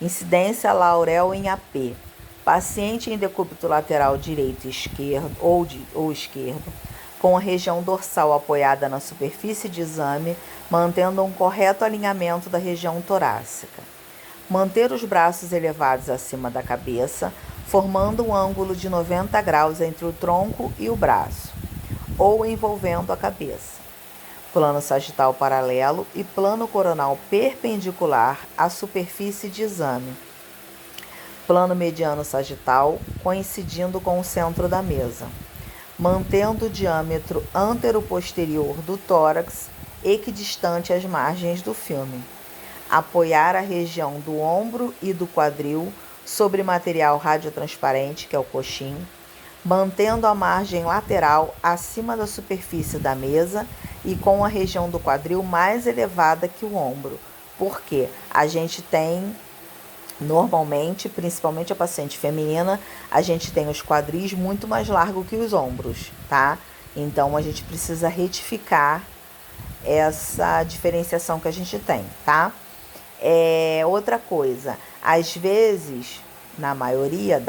Incidência Laurel em AP. Paciente em decúbito lateral direito e esquerdo ou esquerdo, com a região dorsal apoiada na superfície de exame, mantendo um correto alinhamento da região torácica. Manter os braços elevados acima da cabeça, formando um ângulo de 90 graus entre o tronco e o braço, ou envolvendo a cabeça. Plano sagital paralelo e plano coronal perpendicular à superfície de exame. Plano mediano sagital coincidindo com o centro da mesa, mantendo o diâmetro antero-posterior do tórax equidistante às margens do filme. Apoiar a região do ombro e do quadril sobre material radiotransparente, que é o coxim, mantendo a margem lateral acima da superfície da mesa e com a região do quadril mais elevada que o ombro, porque a gente tem, normalmente, principalmente a paciente feminina, a gente tem os quadris muito mais largos que os ombros, tá? Então, a gente precisa retificar essa diferenciação que a gente tem, tá? Outra coisa, às vezes, na maioria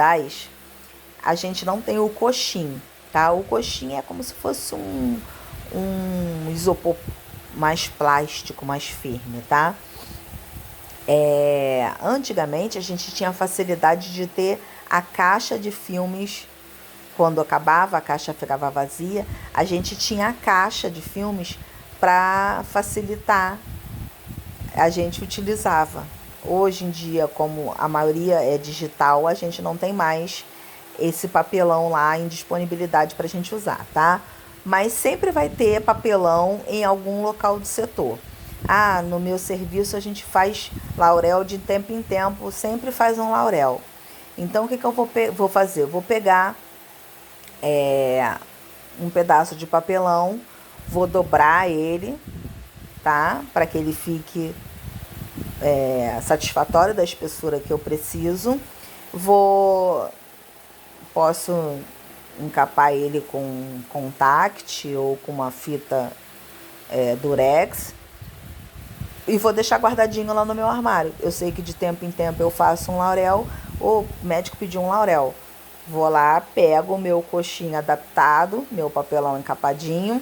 a gente não tem o coxim, tá? O coxim é como se fosse um isopor mais plástico, mais firme, tá? Antigamente a gente tinha facilidade de ter a caixa de filmes. Quando acabava, a caixa ficava vazia, a gente tinha a caixa de filmes para facilitar, a gente utilizava. Hoje em dia, como a maioria é digital, a gente não tem mais esse papelão lá em disponibilidade para a gente usar, tá? Mas sempre vai ter papelão em algum local do setor. No meu serviço a gente faz laurel de tempo em tempo, sempre faz um laurel. Então, o que eu vou fazer? Eu vou pegar um pedaço de papelão, vou dobrar ele, tá? Para que ele fique satisfatório da espessura que eu preciso. Posso encapar ele com contact ou com uma fita durex e vou deixar guardadinho lá no meu armário. Eu sei que de tempo em tempo eu faço um laurel, ou o médico pediu um laurel. Vou lá, pego o meu coxinho adaptado, meu papelão encapadinho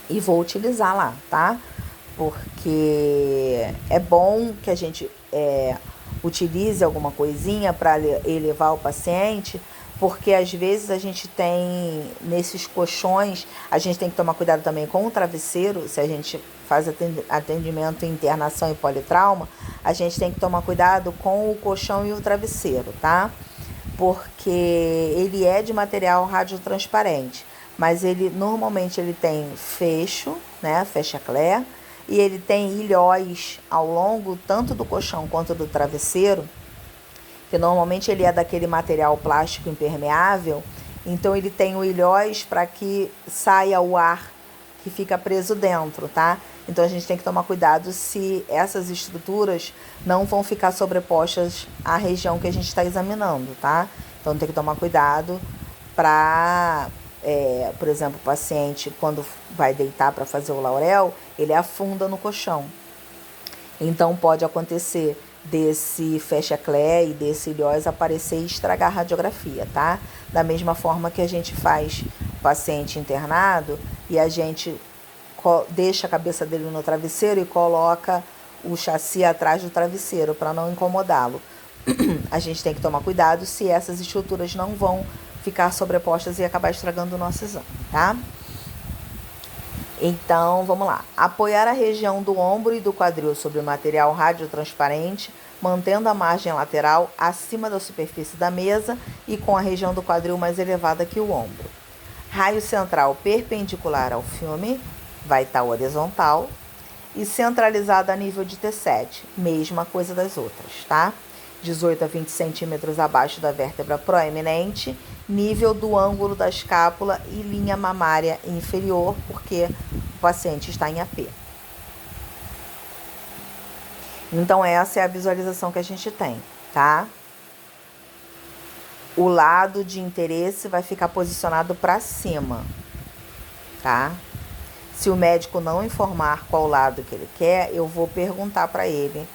e vou utilizar lá, tá? Porque é bom que a gente utilize alguma coisinha para elevar o paciente, porque às vezes a gente tem, nesses colchões, a gente tem que tomar cuidado também com o travesseiro. Se a gente faz atendimento em internação e politrauma, a gente tem que tomar cuidado com o colchão e o travesseiro, tá? Porque ele é de material radiotransparente, mas normalmente ele tem fecho, né, fecha-clé, e ele tem ilhóis ao longo tanto do colchão quanto do travesseiro, que normalmente ele é daquele material plástico impermeável, então ele tem o ilhóis para que saia o ar que fica preso dentro, tá? Então a gente tem que tomar cuidado se essas estruturas não vão ficar sobrepostas à região que a gente está examinando, tá? Então tem que tomar cuidado para, por exemplo, o paciente, quando vai deitar para fazer o laurel, ele afunda no colchão. Então pode acontecer desse fecha-clé e desse ilhóis aparecer e estragar a radiografia, tá? Da mesma forma que a gente faz o paciente internado e a gente deixa a cabeça dele no travesseiro e coloca o chassi atrás do travesseiro para não incomodá-lo. A gente tem que tomar cuidado se essas estruturas não vão ficar sobrepostas e acabar estragando o nosso exame, tá? Então, vamos lá. Apoiar a região do ombro e do quadril sobre material radiotransparente, mantendo a margem lateral acima da superfície da mesa e com a região do quadril mais elevada que o ombro. Raio central perpendicular ao filme, vai estar horizontal, e centralizado a nível de T7, mesma coisa das outras, tá? 18 a 20 centímetros abaixo da vértebra proeminente, nível do ângulo da escápula e linha mamária inferior, porque o paciente está em AP. Então, essa é a visualização que a gente tem, tá? O lado de interesse vai ficar posicionado para cima, tá? Se o médico não informar qual lado que ele quer, eu vou perguntar para ele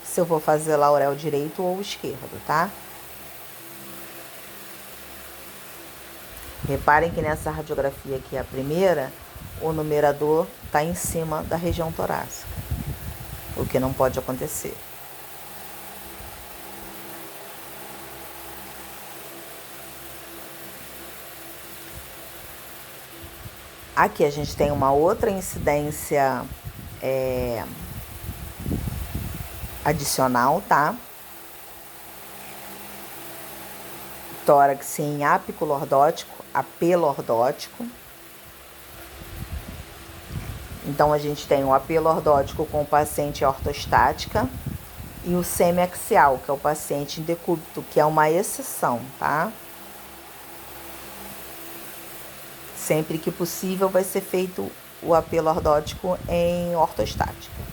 se eu vou fazer laurel direito ou esquerdo, tá? Reparem que nessa radiografia aqui, a primeira, o numerador está em cima da região torácica, o que não pode acontecer. Aqui a gente tem uma outra incidência adicional, tá? Tórax em ápico lordótico, AP lordótico. Então, a gente tem o AP lordótico com o paciente ortostática e o semiaxial, que é o paciente em decúbito, que é uma exceção, tá? Sempre que possível vai ser feito o AP lordótico em ortostática.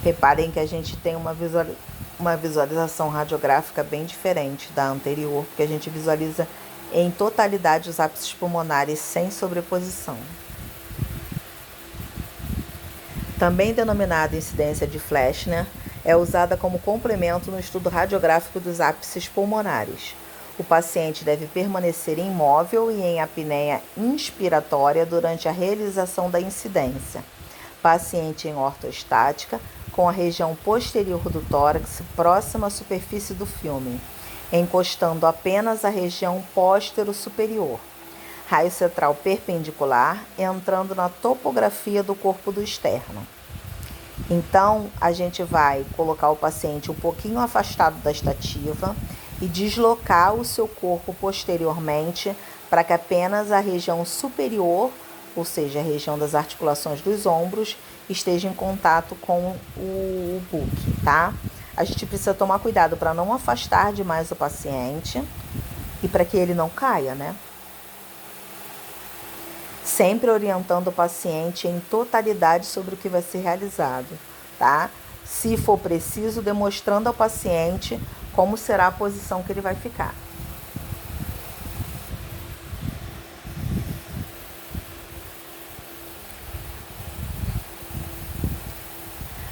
Reparem que a gente tem uma visualização radiográfica bem diferente da anterior, porque a gente visualiza em totalidade os ápices pulmonares sem sobreposição. Também denominada incidência de Fleschner, é usada como complemento no estudo radiográfico dos ápices pulmonares. O paciente deve permanecer imóvel e em apneia inspiratória durante a realização da incidência. Paciente em ortostática, com a região posterior do tórax próxima à superfície do filme, encostando apenas a região póstero-superior. Raio central perpendicular, entrando na topografia do corpo do externo. Então, a gente vai colocar o paciente um pouquinho afastado da estativa e deslocar o seu corpo posteriormente para que apenas a região superior, ou seja, a região das articulações dos ombros, esteja em contato com o buque, tá? A gente precisa tomar cuidado para não afastar demais o paciente e para que ele não caia, né? Sempre orientando o paciente em totalidade sobre o que vai ser realizado, tá? Se for preciso, demonstrando ao paciente como será a posição que ele vai ficar.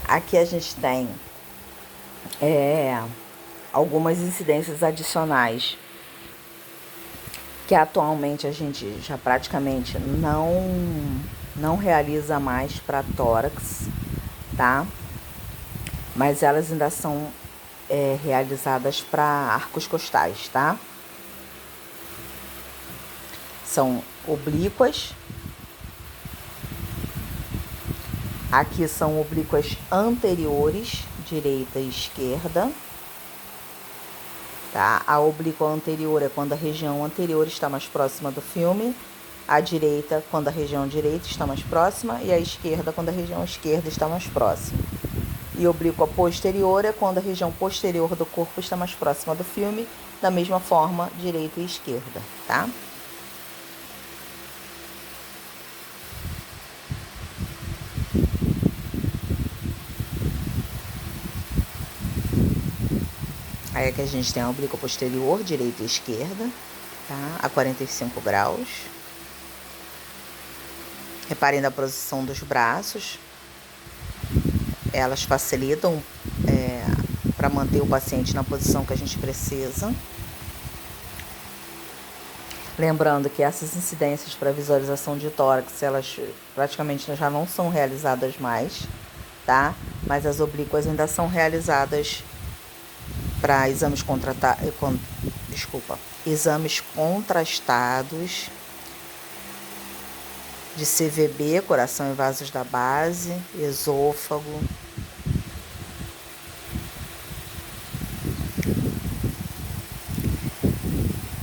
Aqui a gente tem algumas incidências adicionais que atualmente a gente já praticamente não realiza mais para tórax, tá? Mas elas ainda são realizadas para arcos costais, tá? São oblíquas. Aqui são oblíquas anteriores, direita e esquerda. Tá? A oblíqua anterior é quando a região anterior está mais próxima do filme, a direita quando a região direita está mais próxima e a esquerda quando a região esquerda está mais próxima. E oblíqua posterior é quando a região posterior do corpo está mais próxima do filme, da mesma forma, direita e esquerda, tá? Aí aqui a gente tem a oblíqua posterior, direita e esquerda, tá? A 45 graus. Reparem na posição dos braços. Elas facilitam para manter o paciente na posição que a gente precisa. Lembrando que essas incidências para visualização de tórax, elas praticamente já não são realizadas mais, tá? Mas as oblíquas ainda são realizadas para exames contrastados de CVB, coração e vasos da base, esôfago.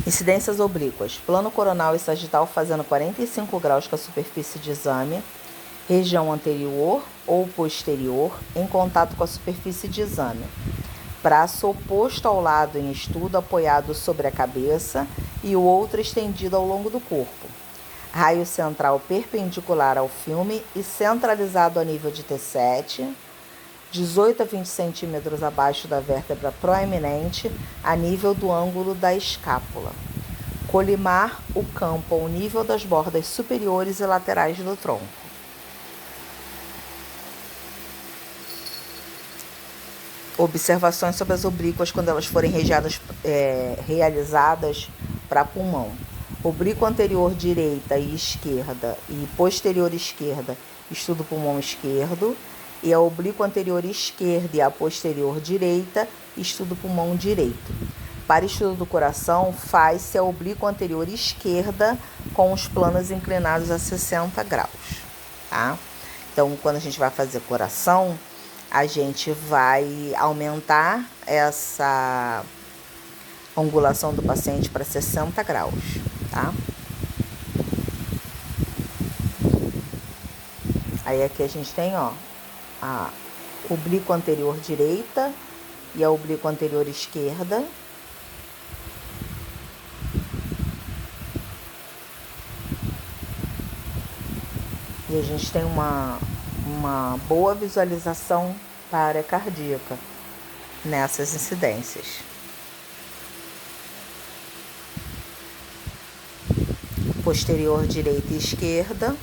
Incidências oblíquas. Plano coronal e sagital fazendo 45 graus com a superfície de exame. Região anterior ou posterior em contato com a superfície de exame. Braço oposto ao lado em estudo apoiado sobre a cabeça e o outro estendido ao longo do corpo. Raio central perpendicular ao filme e centralizado a nível de T7, 18 a 20 centímetros abaixo da vértebra proeminente, a nível do ângulo da escápula. Colimar o campo ao nível das bordas superiores e laterais do tronco. Observações sobre as oblíquas quando elas forem realizadas para pulmão. Oblíqua anterior direita e esquerda e posterior esquerda, estudo pulmão esquerdo. E a oblíqua anterior esquerda e a posterior direita, estudo pulmão direito. Para estudo do coração, faz-se a oblíqua anterior esquerda com os planos inclinados a 60 graus. Tá? Então, quando a gente vai fazer coração, a gente vai aumentar essa angulação do paciente para 60 graus, tá? Aí aqui a gente tem, ó, a oblíqua anterior direita e a oblíqua anterior esquerda. E a gente tem uma boa visualização da área cardíaca nessas incidências. Posterior direita e esquerda.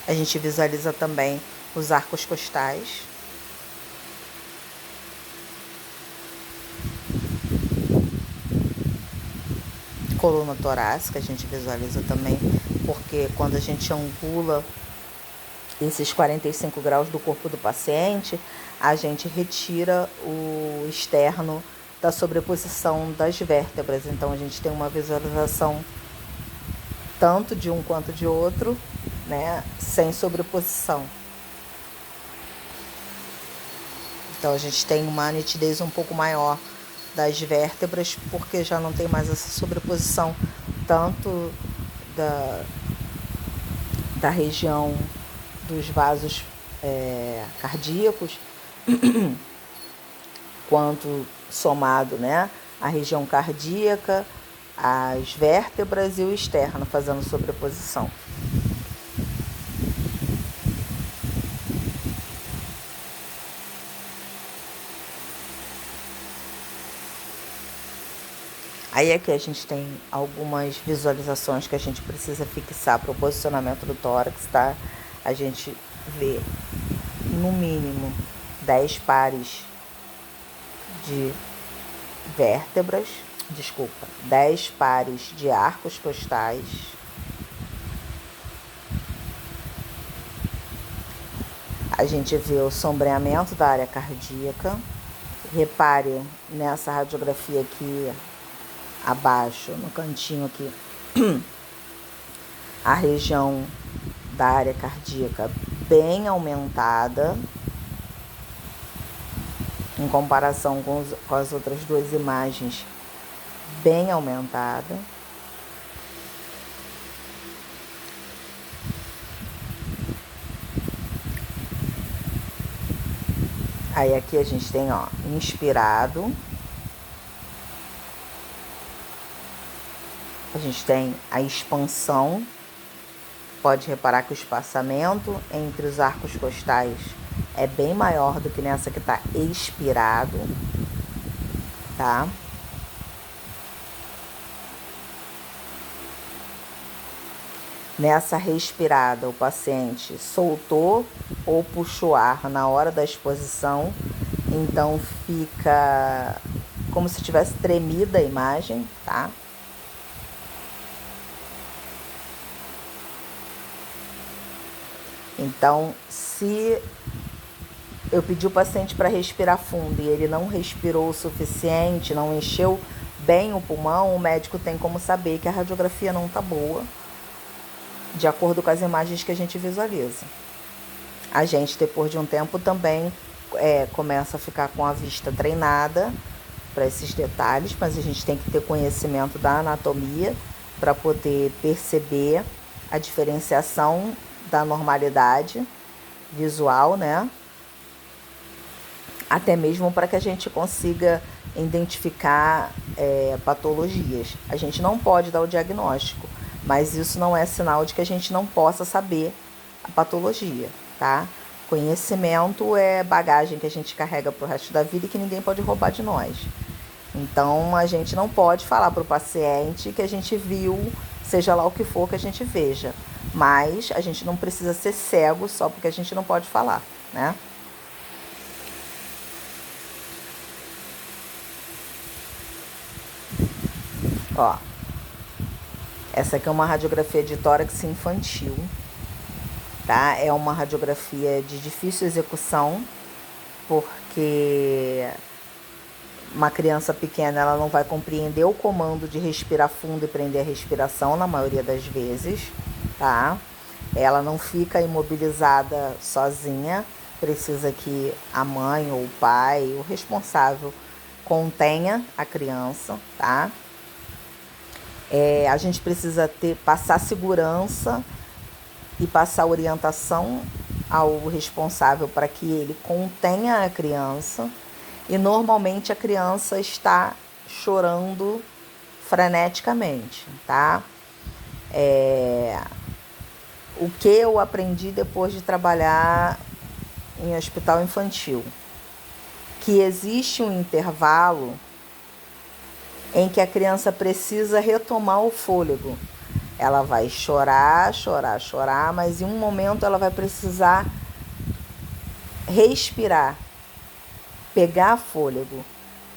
A gente visualiza também os arcos costais. Coluna torácica a gente visualiza também, porque quando a gente angula esses 45 graus do corpo do paciente, a gente retira o externo da sobreposição das vértebras. Então, a gente tem uma visualização tanto de um quanto de outro, né, sem sobreposição. Então, a gente tem uma nitidez um pouco maior das vértebras, porque já não tem mais essa sobreposição tanto da região dos vasos cardíacos, quanto somado, né, a região cardíaca, as vértebras e o externo fazendo sobreposição. Aí aqui a gente tem algumas visualizações que a gente precisa fixar para o posicionamento do tórax, tá? A gente vê no mínimo 10 pares de vértebras, 10 pares de arcos costais. A gente vê o sombreamento da área cardíaca. Repare nessa radiografia aqui abaixo, no cantinho aqui, a região da área cardíaca bem aumentada em comparação com as outras duas imagens, bem aumentada. Aí aqui a gente tem, ó, inspirado. A gente tem a expansão. Pode reparar que o espaçamento entre os arcos costais é bem maior do que nessa que está expirado, tá? Nessa respirada, o paciente soltou ou puxou ar na hora da exposição, então fica como se tivesse tremida a imagem, tá? Então, se eu pedi o paciente para respirar fundo e ele não respirou o suficiente, não encheu bem o pulmão, o médico tem como saber que a radiografia não está boa, de acordo com as imagens que a gente visualiza. A gente, depois de um tempo, também começa a ficar com a vista treinada para esses detalhes, mas a gente tem que ter conhecimento da anatomia para poder perceber a diferenciação da normalidade visual, né? Até mesmo para que a gente consiga identificar patologias. A gente não pode dar o diagnóstico, mas isso não é sinal de que a gente não possa saber a patologia, tá? Conhecimento é bagagem que a gente carrega pro resto da vida e que ninguém pode roubar de nós. Então, a gente não pode falar para o paciente que a gente viu, seja lá o que for que a gente veja. Mas a gente não precisa ser cego só porque a gente não pode falar, né? Ó, essa aqui é uma radiografia de tórax infantil, tá? É uma radiografia de difícil execução, porque uma criança pequena ela não vai compreender o comando de respirar fundo e prender a respiração na maioria das vezes, tá? Ela não fica imobilizada sozinha, precisa que a mãe ou o pai, o responsável, contenha a criança, tá? A gente precisa passar segurança e passar orientação ao responsável para que ele contenha a criança. E normalmente a criança está chorando freneticamente, tá? O que eu aprendi depois de trabalhar em hospital infantil? Que existe um intervalo em que a criança precisa retomar o fôlego. Ela vai chorar, chorar, chorar, mas em um momento ela vai precisar respirar, pegar fôlego.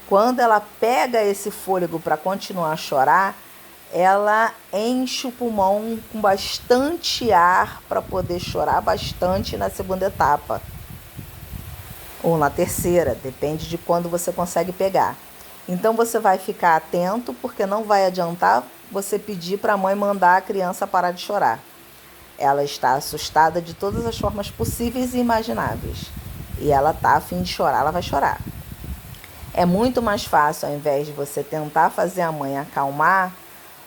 Quando ela pega esse fôlego para continuar a chorar, ela enche o pulmão com bastante ar para poder chorar bastante na segunda etapa. Ou na terceira, depende de quando você consegue pegar. Então você vai ficar atento, porque não vai adiantar você pedir para a mãe mandar a criança parar de chorar. Ela está assustada de todas as formas possíveis e imagináveis. E ela está a fim de chorar, ela vai chorar. É muito mais fácil, ao invés de você tentar fazer a mãe acalmar,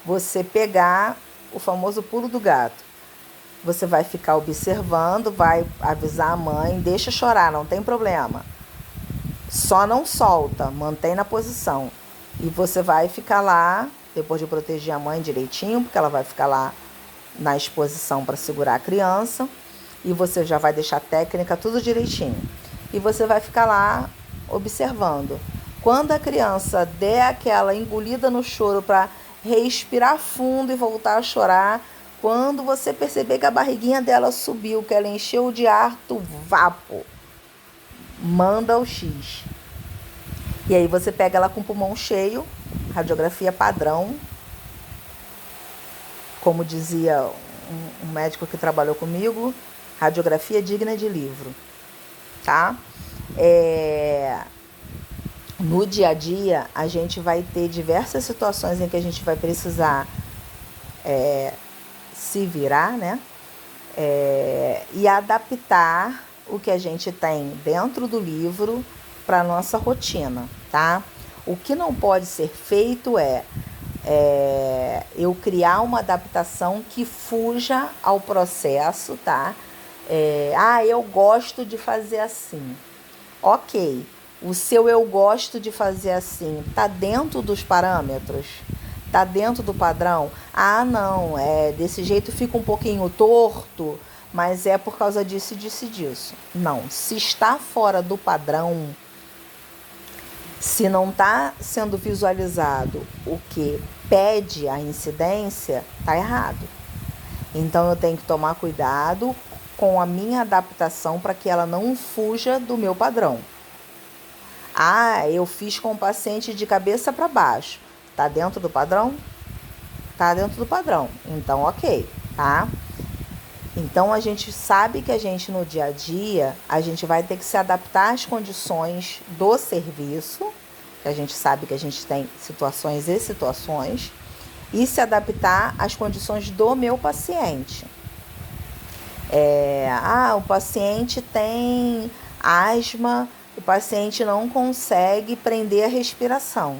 você pegar o famoso pulo do gato. Você vai ficar observando, vai avisar a mãe, deixa chorar, não tem problema. Só não solta, mantém na posição. E você vai ficar lá, depois de proteger a mãe direitinho, porque ela vai ficar lá na exposição para segurar a criança. E você já vai deixar a técnica tudo direitinho. E você vai ficar lá observando. Quando a criança der aquela engolida no choro para respirar fundo e voltar a chorar, quando você perceber que a barriguinha dela subiu, que ela encheu de ar, tu vapo. Manda o X. E aí você pega ela com o pulmão cheio, radiografia padrão. Como dizia um médico que trabalhou comigo, radiografia digna de livro, tá? No dia a dia, a gente vai ter diversas situações em que a gente vai precisar se virar, né? E adaptar o que a gente tem dentro do livro para a nossa rotina, tá? O que não pode ser feito eu criar uma adaptação que fuja ao processo, tá? Eu gosto de fazer assim. Ok, o seu eu gosto de fazer assim tá dentro dos parâmetros? Tá dentro do padrão? Ah, não, desse jeito fica um pouquinho torto, mas é por causa disso, disso e disso. Não, se está fora do padrão, se não está sendo visualizado o que pede a incidência, tá errado. Então eu tenho que tomar cuidado com a minha adaptação para que ela não fuja do meu padrão. Eu fiz com o paciente de cabeça para baixo. Tá dentro do padrão? Tá dentro do padrão. Então, ok, tá? Então, a gente sabe que a gente, no dia a dia, a gente vai ter que se adaptar às condições do serviço que a gente sabe que a gente tem situações e situações, e se adaptar às condições do meu paciente. O paciente tem asma, o paciente não consegue prender a respiração.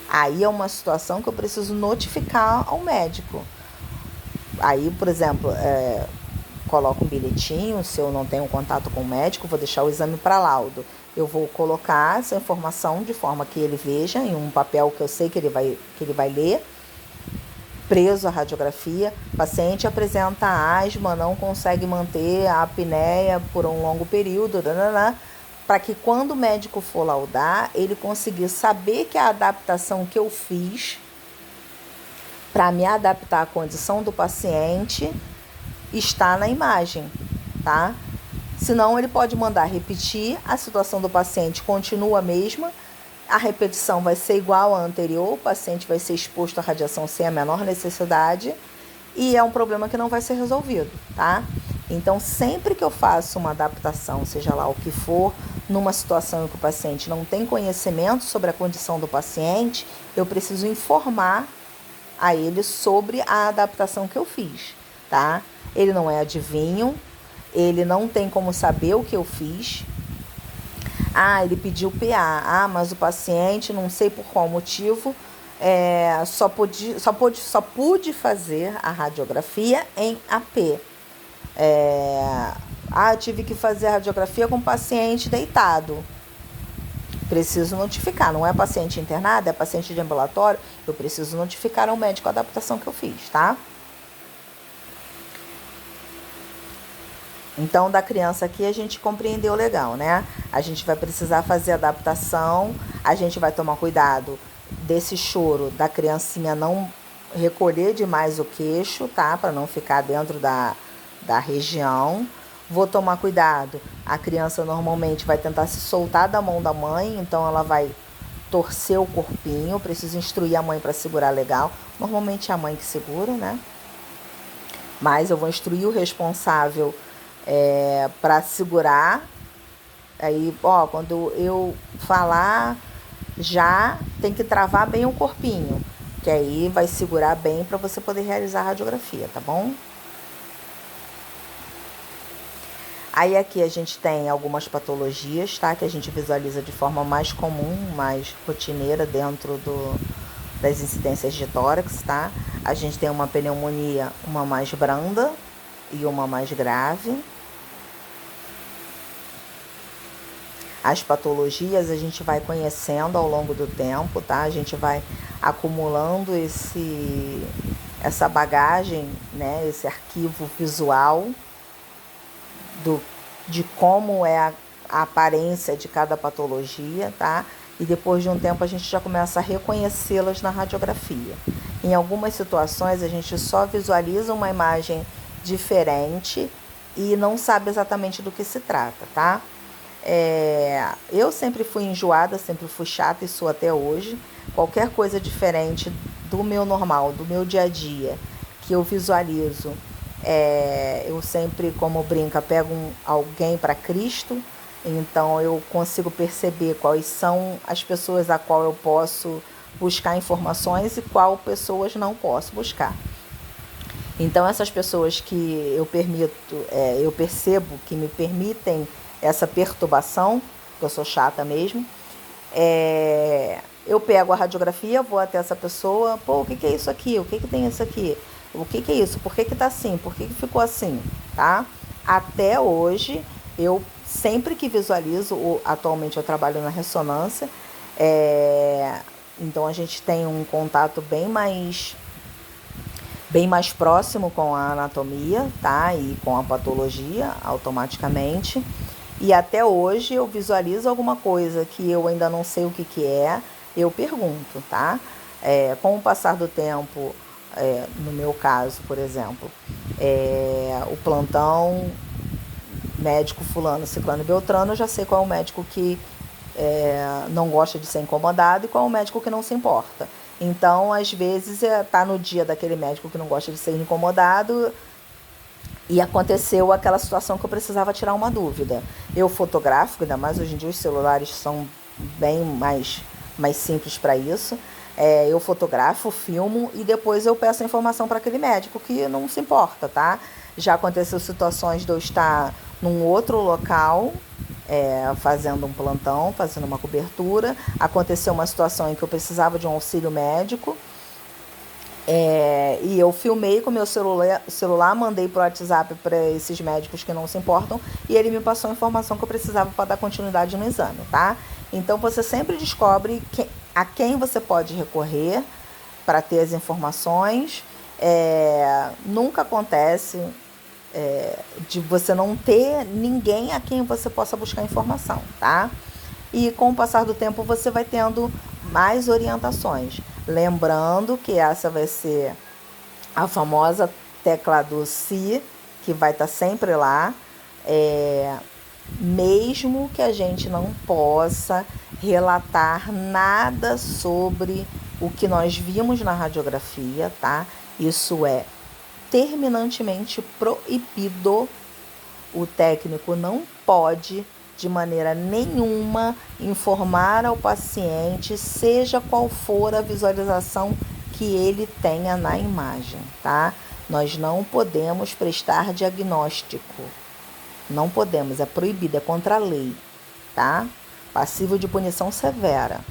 Aí é uma situação que eu preciso notificar ao médico. Aí, por exemplo, coloco um bilhetinho, se eu não tenho contato com o médico, vou deixar o exame para laudo. Eu vou colocar essa informação de forma que ele veja em um papel que eu sei que ele vai ler, preso à radiografia. O paciente apresenta asma, não consegue manter a apneia por um longo período, para que quando o médico for laudar, ele conseguir saber que a adaptação que eu fiz para me adaptar à condição do paciente está na imagem, tá? Senão ele pode mandar repetir, a situação do paciente continua a mesma, a repetição vai ser igual à anterior, o paciente vai ser exposto à radiação sem a menor necessidade e é um problema que não vai ser resolvido, tá? Então, sempre que eu faço uma adaptação, seja lá o que for, numa situação em que o paciente não tem conhecimento sobre a condição do paciente, eu preciso informar a ele sobre a adaptação que eu fiz, tá? Ele não é adivinho, ele não tem como saber o que eu fiz. Ele pediu PA. Mas o paciente, não sei por qual motivo, só pude fazer a radiografia em AP. Tive que fazer a radiografia com o paciente deitado. Preciso notificar, não é paciente internado, é paciente de ambulatório, eu preciso notificar ao médico a adaptação que eu fiz, tá? Então, da criança aqui, a gente compreendeu legal, né? A gente vai precisar fazer adaptação, a gente vai tomar cuidado desse choro da criancinha não recolher demais o queixo, tá? Para não ficar dentro da região. Vou tomar cuidado, a criança normalmente vai tentar se soltar da mão da mãe, então ela vai torcer o corpinho, preciso instruir a mãe para segurar legal. Normalmente é a mãe que segura, né? Mas eu vou instruir o responsável para segurar. Aí, quando eu falar, já tem que travar bem o corpinho, que aí vai segurar bem para você poder realizar a radiografia, tá bom? Aí aqui a gente tem algumas patologias, tá? Que a gente visualiza de forma mais comum, mais rotineira dentro das incidências de tórax, tá? A gente tem uma pneumonia, uma mais branda e uma mais grave. As patologias a gente vai conhecendo ao longo do tempo, tá? A gente vai acumulando essa bagagem, né? Esse arquivo visual de como é a aparência de cada patologia, tá? E depois de um tempo a gente já começa a reconhecê-las na radiografia. Em algumas situações a gente só visualiza uma imagem diferente e não sabe exatamente do que se trata, tá? Eu sempre fui enjoada, sempre fui chata e sou até hoje. Qualquer coisa diferente do meu normal, do meu dia a dia, que eu visualizo, eu sempre, como brinca, pego alguém para Cristo. Então eu consigo perceber quais são as pessoas a qual eu posso buscar informações e qual pessoas não posso buscar. Então essas pessoas que eu percebo que me permitem essa perturbação, que eu sou chata mesmo, eu pego a radiografia, vou até essa pessoa, o que é isso aqui? O que tem isso aqui? O que é isso? Por que tá assim? Por que ficou assim? Tá? Até hoje, eu sempre que visualizo, atualmente eu trabalho na ressonância, então a gente tem um contato bem mais próximo com a anatomia, tá? E com a patologia, automaticamente. E até hoje eu visualizo alguma coisa que eu ainda não sei o que é, eu pergunto, tá? Com o passar do tempo, no meu caso, por exemplo, o plantão médico fulano, ciclano e beltrano, eu já sei qual é o médico que não gosta de ser incomodado e qual é o médico que não se importa. Então, às vezes, tá no dia daquele médico que não gosta de ser incomodado e aconteceu aquela situação que eu precisava tirar uma dúvida. Eu fotografo, ainda mais hoje em dia os celulares são bem mais simples para isso. Eu fotografo, filmo e depois eu peço a informação para aquele médico que não se importa, tá? Já aconteceu situações de eu estar num outro local, fazendo um plantão, fazendo uma cobertura. Aconteceu uma situação em que eu precisava de um auxílio médico. E eu filmei com meu celular, mandei pro WhatsApp para esses médicos que não se importam e ele me passou a informação que eu precisava para dar continuidade no exame, tá? Então você sempre descobre a quem você pode recorrer para ter as informações. Nunca acontece de você não ter ninguém a quem você possa buscar informação, tá? E com o passar do tempo você vai tendo mais orientações. Lembrando que essa vai ser a famosa tecla do se, que vai estar sempre lá, mesmo que a gente não possa relatar nada sobre o que nós vimos na radiografia, tá? Isso é terminantemente proibido. O técnico não pode, de maneira nenhuma, informar ao paciente, seja qual for a visualização que ele tenha na imagem, tá? Nós não podemos prestar diagnóstico. Não podemos, é proibido, é contra a lei, tá? Passível de punição severa.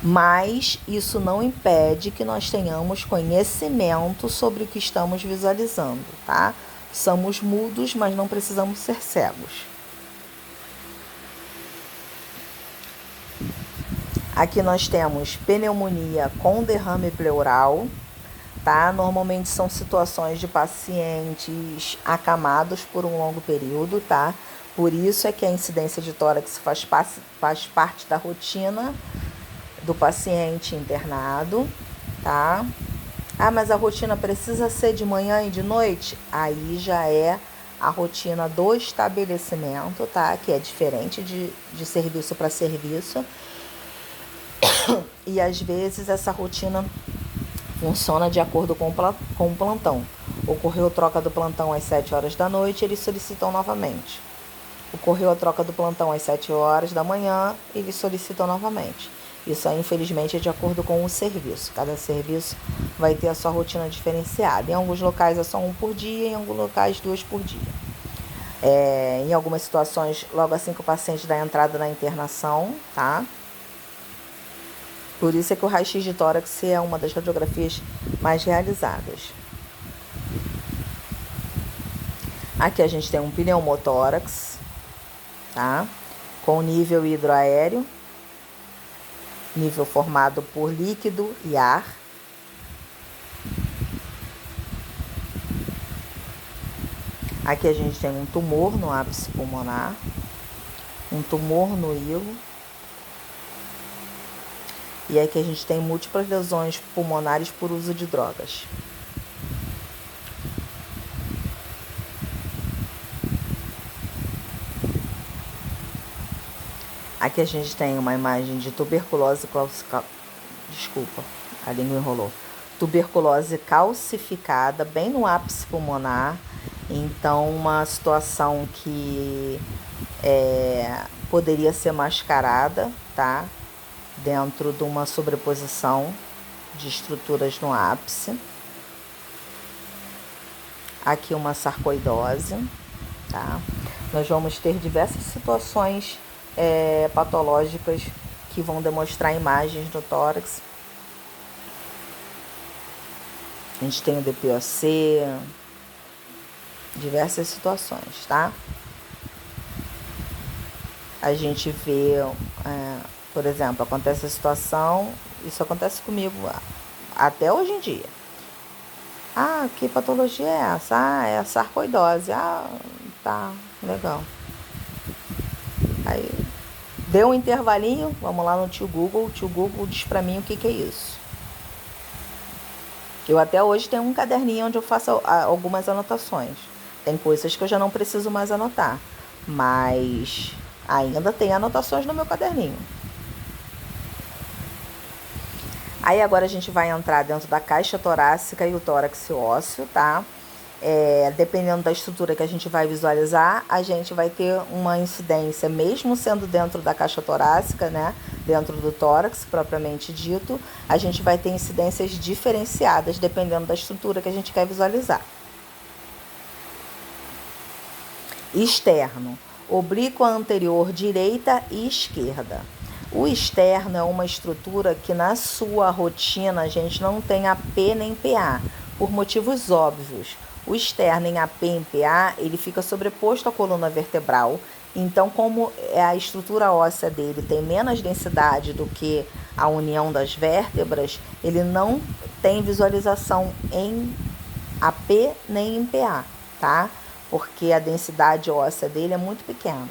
Mas isso não impede que nós tenhamos conhecimento sobre o que estamos visualizando, tá? Somos mudos, mas não precisamos ser cegos. Aqui nós temos pneumonia com derrame pleural, tá? Normalmente são situações de pacientes acamados por um longo período, tá? Por isso é que a incidência de tórax faz parte da rotina do paciente internado, tá? Mas a rotina precisa ser de manhã e de noite? Aí já é a rotina do estabelecimento, tá? Que é diferente de serviço para serviço. E às vezes essa rotina funciona de acordo com o plantão. Ocorreu troca do plantão às 7 horas da noite, eles solicitam novamente. Ocorreu a troca do plantão às 7 horas da manhã, eles solicitam novamente. Isso aí, infelizmente, é de acordo com o serviço. Cada serviço vai ter a sua rotina diferenciada. Em alguns locais é só 1 por dia, em alguns locais 2 por dia. Em algumas situações, logo assim que o paciente dá entrada na internação, tá? Por isso é que o raio-x de tórax é uma das radiografias mais realizadas. Aqui a gente tem um pneumotórax, tá? Com nível hidroaéreo, nível formado por líquido e ar. Aqui a gente tem um tumor no ápice pulmonar, um tumor no hilo. E aqui a gente tem múltiplas lesões pulmonares por uso de drogas. Aqui a gente tem uma imagem de tuberculose Desculpa, a língua enrolou. Tuberculose calcificada, bem no ápice pulmonar. Então, uma situação que poderia ser mascarada, tá? Dentro de uma sobreposição de estruturas no ápice. Aqui uma sarcoidose, tá? Nós vamos ter diversas situações patológicas que vão demonstrar imagens do tórax. A gente tem o DPOC, diversas situações, tá? A gente vê, por exemplo, acontece a situação, isso acontece comigo até hoje em dia. Que patologia é essa? É a sarcoidose. Tá, legal. Aí, deu um intervalinho, vamos lá no tio Google. O tio Google diz pra mim o que é isso. Eu até hoje tenho um caderninho onde eu faço algumas anotações. Tem coisas que eu já não preciso mais anotar, mas ainda tem anotações no meu caderninho. Aí agora a gente vai entrar dentro da caixa torácica e o tórax ósseo, tá? dependendo da estrutura que a gente vai visualizar, a gente vai ter uma incidência, mesmo sendo dentro da caixa torácica, né, dentro do tórax propriamente dito, a gente vai ter incidências diferenciadas dependendo da estrutura que a gente quer visualizar. Externo, oblíqua anterior direita e esquerda. O externo é uma estrutura que na sua rotina a gente não tem AP nem PA, por motivos óbvios. O externo em AP e em PA, ele fica sobreposto à coluna vertebral, então como a estrutura óssea dele tem menos densidade do que a união das vértebras, ele não tem visualização em AP nem em PA, tá? Porque a densidade óssea dele é muito pequena.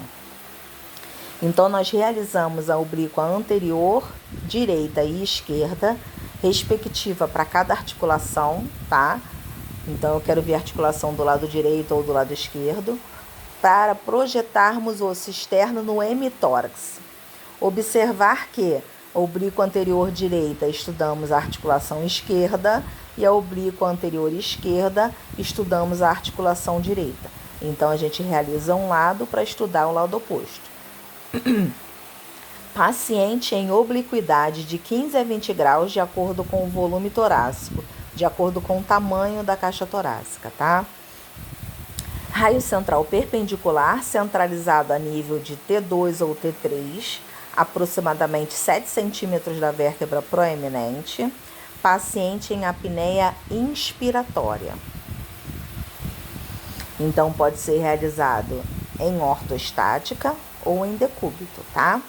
Então, nós realizamos a oblíqua anterior, direita e esquerda, respectiva para cada articulação, tá? Então, eu quero ver a articulação do lado direito ou do lado esquerdo, para projetarmos o osso externo no hemitórax. Observar que a oblíqua anterior direita estudamos a articulação esquerda e a oblíqua anterior esquerda estudamos a articulação direita. Então, a gente realiza um lado para estudar o lado oposto. Paciente em obliquidade de 15 a 20 graus de acordo com o volume torácico, de acordo com o tamanho da caixa torácica, tá? Raio central perpendicular, centralizado a nível de T2 ou T3, aproximadamente 7 centímetros da vértebra proeminente. Paciente em apneia inspiratória. Então, pode ser realizado em ortostática ou em decúbito, tá?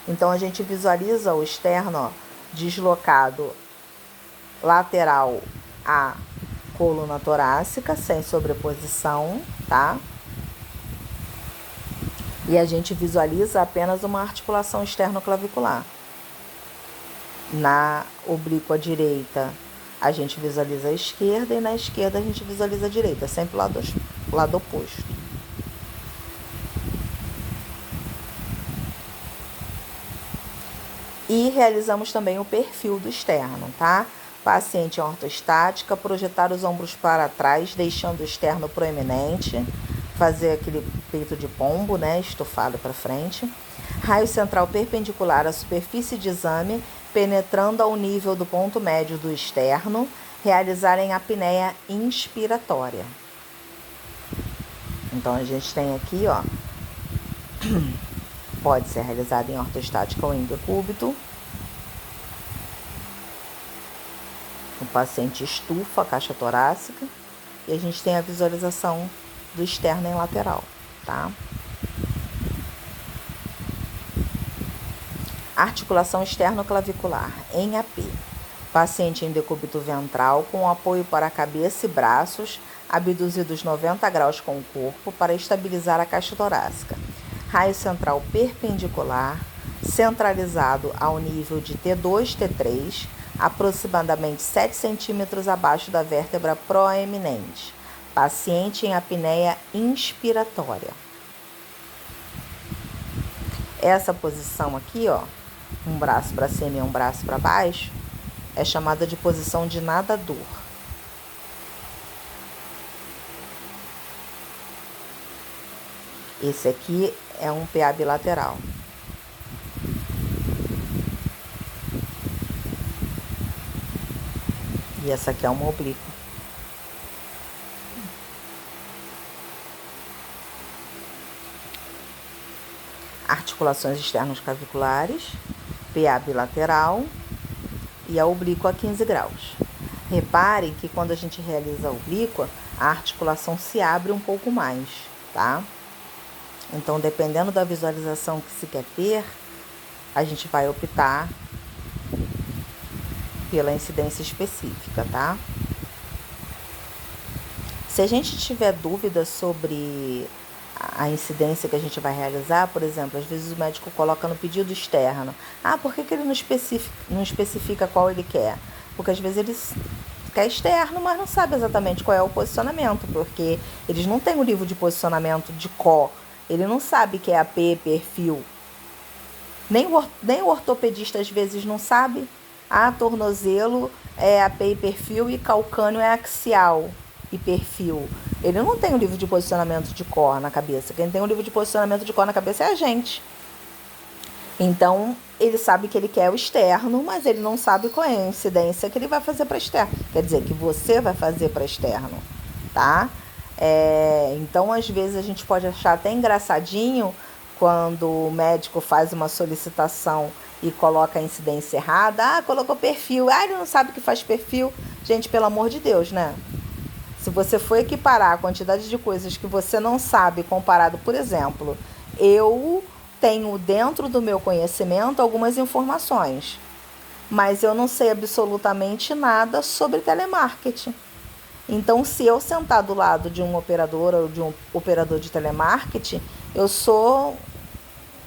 Então, a gente visualiza o externo deslocado lateral à coluna torácica, sem sobreposição, tá? E a gente visualiza apenas uma articulação externo-clavicular. Na oblíqua direita, a gente visualiza a esquerda e na esquerda a gente visualiza a direita, sempre lado oposto. E realizamos também o perfil do externo, tá? Paciente em ortostática, projetar os ombros para trás, deixando o externo proeminente, fazer aquele peito de pombo, né? Estufado para frente. Raio central perpendicular à superfície de exame, penetrando ao nível do ponto médio do externo, realizar em apneia inspiratória. Então, a gente tem aqui, ó, pode ser realizado em ortostática ou em decúbito. O paciente estufa a caixa torácica e a gente tem a visualização do externo em lateral, tá? Articulação externo-clavicular, em AP. Paciente em decúbito ventral, com apoio para a cabeça e braços, abduzidos 90 graus com o corpo para estabilizar a caixa torácica. Raio central perpendicular, centralizado ao nível de T2, T3, aproximadamente 7 centímetros abaixo da vértebra proeminente. Paciente em apneia inspiratória. Essa posição aqui, ó, um braço para cima e um braço para baixo, é chamada de posição de nadador. Esse aqui é um PA bilateral. E essa aqui é uma oblíqua. Articulações externas claviculares, PA bilateral e a oblíqua a 15 graus. Reparem que quando a gente realiza a oblíqua, a articulação se abre um pouco mais, tá? Então, dependendo da visualização que se quer ter, a gente vai optar pela incidência específica, tá? Se a gente tiver dúvida sobre a incidência que a gente vai realizar, por exemplo, às vezes o médico coloca no pedido externo. Ah, por que ele não especifica qual ele quer? Porque às vezes ele quer externo, mas não sabe exatamente qual é o posicionamento, porque eles não têm o livro de posicionamento de có. Ele não sabe que é AP, perfil. Nem o ortopedista às vezes não sabe. Ah, tornozelo é AP e perfil e calcâneo é axial e perfil. Ele não tem um livro de posicionamento de cor na cabeça. Quem tem um livro de posicionamento de cor na cabeça é a gente. Então, ele sabe que ele quer o externo, mas ele não sabe qual é a incidência que ele vai fazer para externo. Quer dizer, que você vai fazer para externo, tá? Então, às vezes, a gente pode achar até engraçadinho quando o médico faz uma solicitação e coloca a incidência errada. Colocou perfil. Ele não sabe que faz perfil. Gente, pelo amor de Deus, né? Se você for equiparar a quantidade de coisas que você não sabe comparado, por exemplo, eu tenho dentro do meu conhecimento algumas informações, mas eu não sei absolutamente nada sobre telemarketing. Então, se eu sentar do lado de um operador ou de um operador de telemarketing, eu sou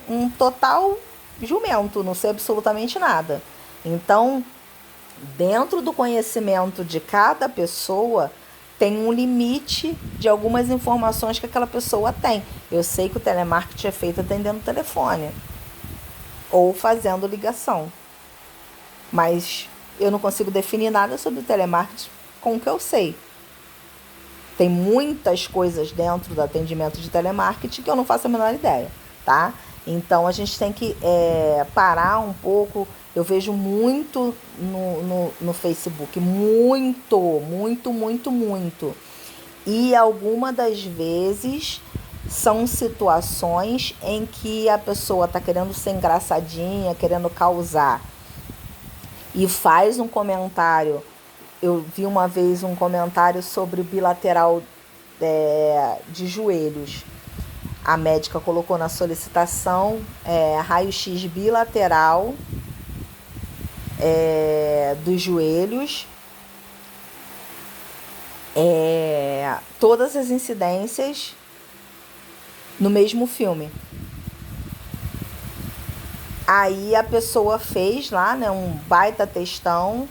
um total jumento, não sei absolutamente nada. Então, dentro do conhecimento de cada pessoa, tem um limite de algumas informações que aquela pessoa tem. Eu sei que o telemarketing é feito atendendo o telefone ou fazendo ligação, mas eu não consigo definir nada sobre o telemarketing com o que eu sei. Tem muitas coisas dentro do atendimento de telemarketing que eu não faço a menor ideia, tá? Então, a gente tem que parar um pouco. Eu vejo muito no Facebook, muito. E algumas das vezes são situações em que a pessoa está querendo ser engraçadinha, querendo causar. E faz um comentário. Eu vi uma vez um comentário sobre bilateral de joelhos. A médica colocou na solicitação raio-x bilateral dos joelhos, todas as incidências no mesmo filme. Aí a pessoa fez lá, né, um baita textão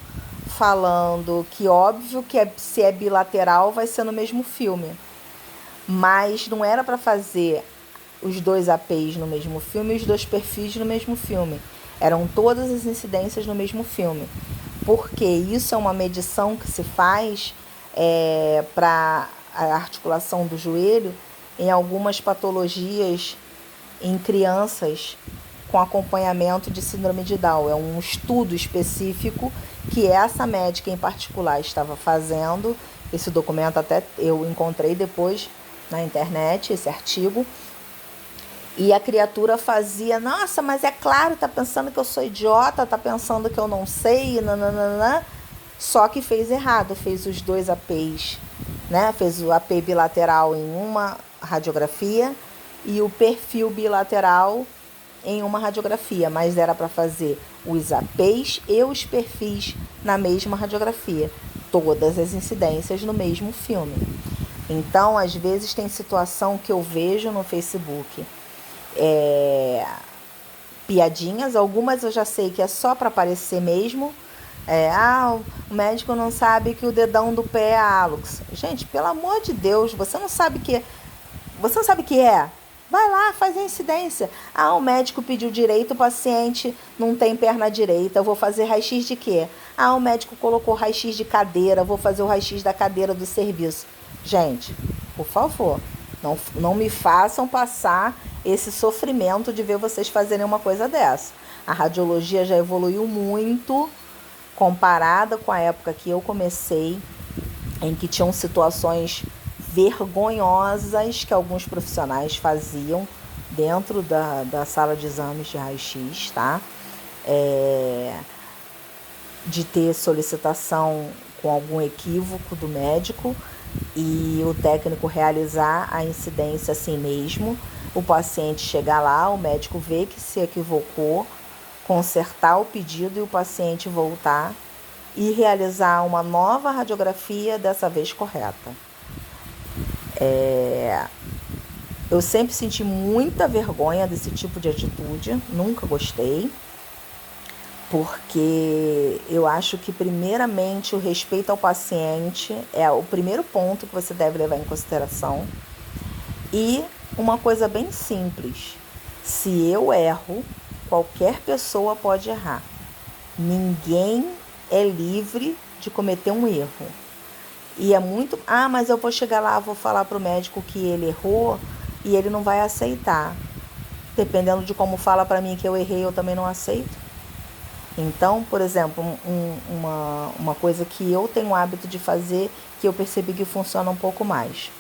falando que óbvio que se é bilateral vai ser no mesmo filme. Mas não era para fazer os dois APs no mesmo filme e os dois perfis no mesmo filme. Eram todas as incidências no mesmo filme. Porque isso é uma medição que se faz para a articulação do joelho em algumas patologias em crianças com acompanhamento de síndrome de Down. É um estudo específico que essa médica em particular estava fazendo. Esse documento até eu encontrei depois na internet, esse artigo. E a criatura fazia, nossa, mas é claro, tá pensando que eu sou idiota, tá pensando que eu não sei, nananana. Só que fez errado, fez os dois APs, né? Fez o AP bilateral em uma radiografia e o perfil bilateral em uma radiografia, mas era para fazer os APs e os perfis na mesma radiografia, todas as incidências no mesmo filme. Então, às vezes tem situação que eu vejo no Facebook, piadinhas, algumas eu já sei que é só para aparecer mesmo. O médico não sabe que o dedão do pé é hálux. Gente, pelo amor de Deus, você não sabe que é? Vai lá, faz a incidência. O médico pediu direito, o paciente não tem perna direita, eu vou fazer raio-x de quê? O médico colocou raio-x de cadeira, vou fazer o raio-x da cadeira do serviço. Gente, por favor, não me façam passar esse sofrimento de ver vocês fazerem uma coisa dessa. A radiologia já evoluiu muito comparada com a época que eu comecei, em que tinham situações vergonhosas que alguns profissionais faziam dentro da sala de exames de raio-x, tá? De ter solicitação com algum equívoco do médico e o técnico realizar a incidência assim mesmo, o paciente chegar lá, o médico vê que se equivocou, consertar o pedido e o paciente voltar e realizar uma nova radiografia, dessa vez correta. Eu sempre senti muita vergonha desse tipo de atitude, nunca gostei, porque eu acho que, primeiramente, o respeito ao paciente é o primeiro ponto que você deve levar em consideração. E uma coisa bem simples, se eu erro, qualquer pessoa pode errar. Ninguém é livre de cometer um erro. E é muito... Ah, mas eu vou chegar lá, vou falar pro médico que ele errou e ele não vai aceitar. Dependendo de como fala para mim que eu errei, eu também não aceito. Então, por exemplo, uma coisa que eu tenho o hábito de fazer, que eu percebi que funciona um pouco mais.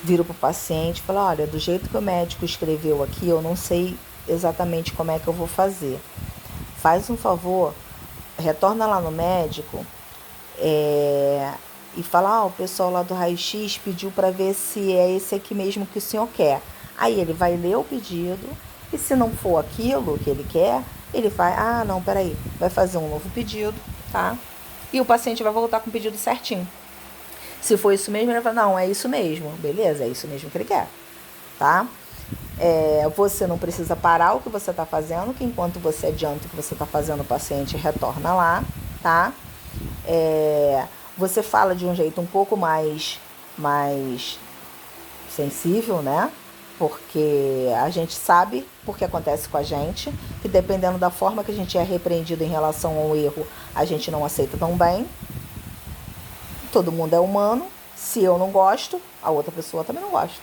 Viro pro paciente e falo, olha, do jeito que o médico escreveu aqui, eu não sei exatamente como é que eu vou fazer. Faz um favor, retorna lá no médico e fala, o pessoal lá do raio-x pediu para ver se é esse aqui mesmo que o senhor quer. Aí ele vai ler o pedido e se não for aquilo que ele quer, ele vai, não, peraí, vai fazer um novo pedido, tá? E o paciente vai voltar com o pedido certinho. Se for isso mesmo, ele vai falar, não, é isso mesmo, beleza, é isso mesmo que ele quer, tá? Você não precisa parar o que você está fazendo, que enquanto você adianta o que você está fazendo, o paciente retorna lá, tá? Você fala de um jeito um pouco mais sensível, né? Porque a gente sabe porque acontece com a gente, que dependendo da forma que a gente é repreendido em relação ao erro, a gente não aceita tão bem. Todo mundo é humano. Se eu não gosto, a outra pessoa também não gosta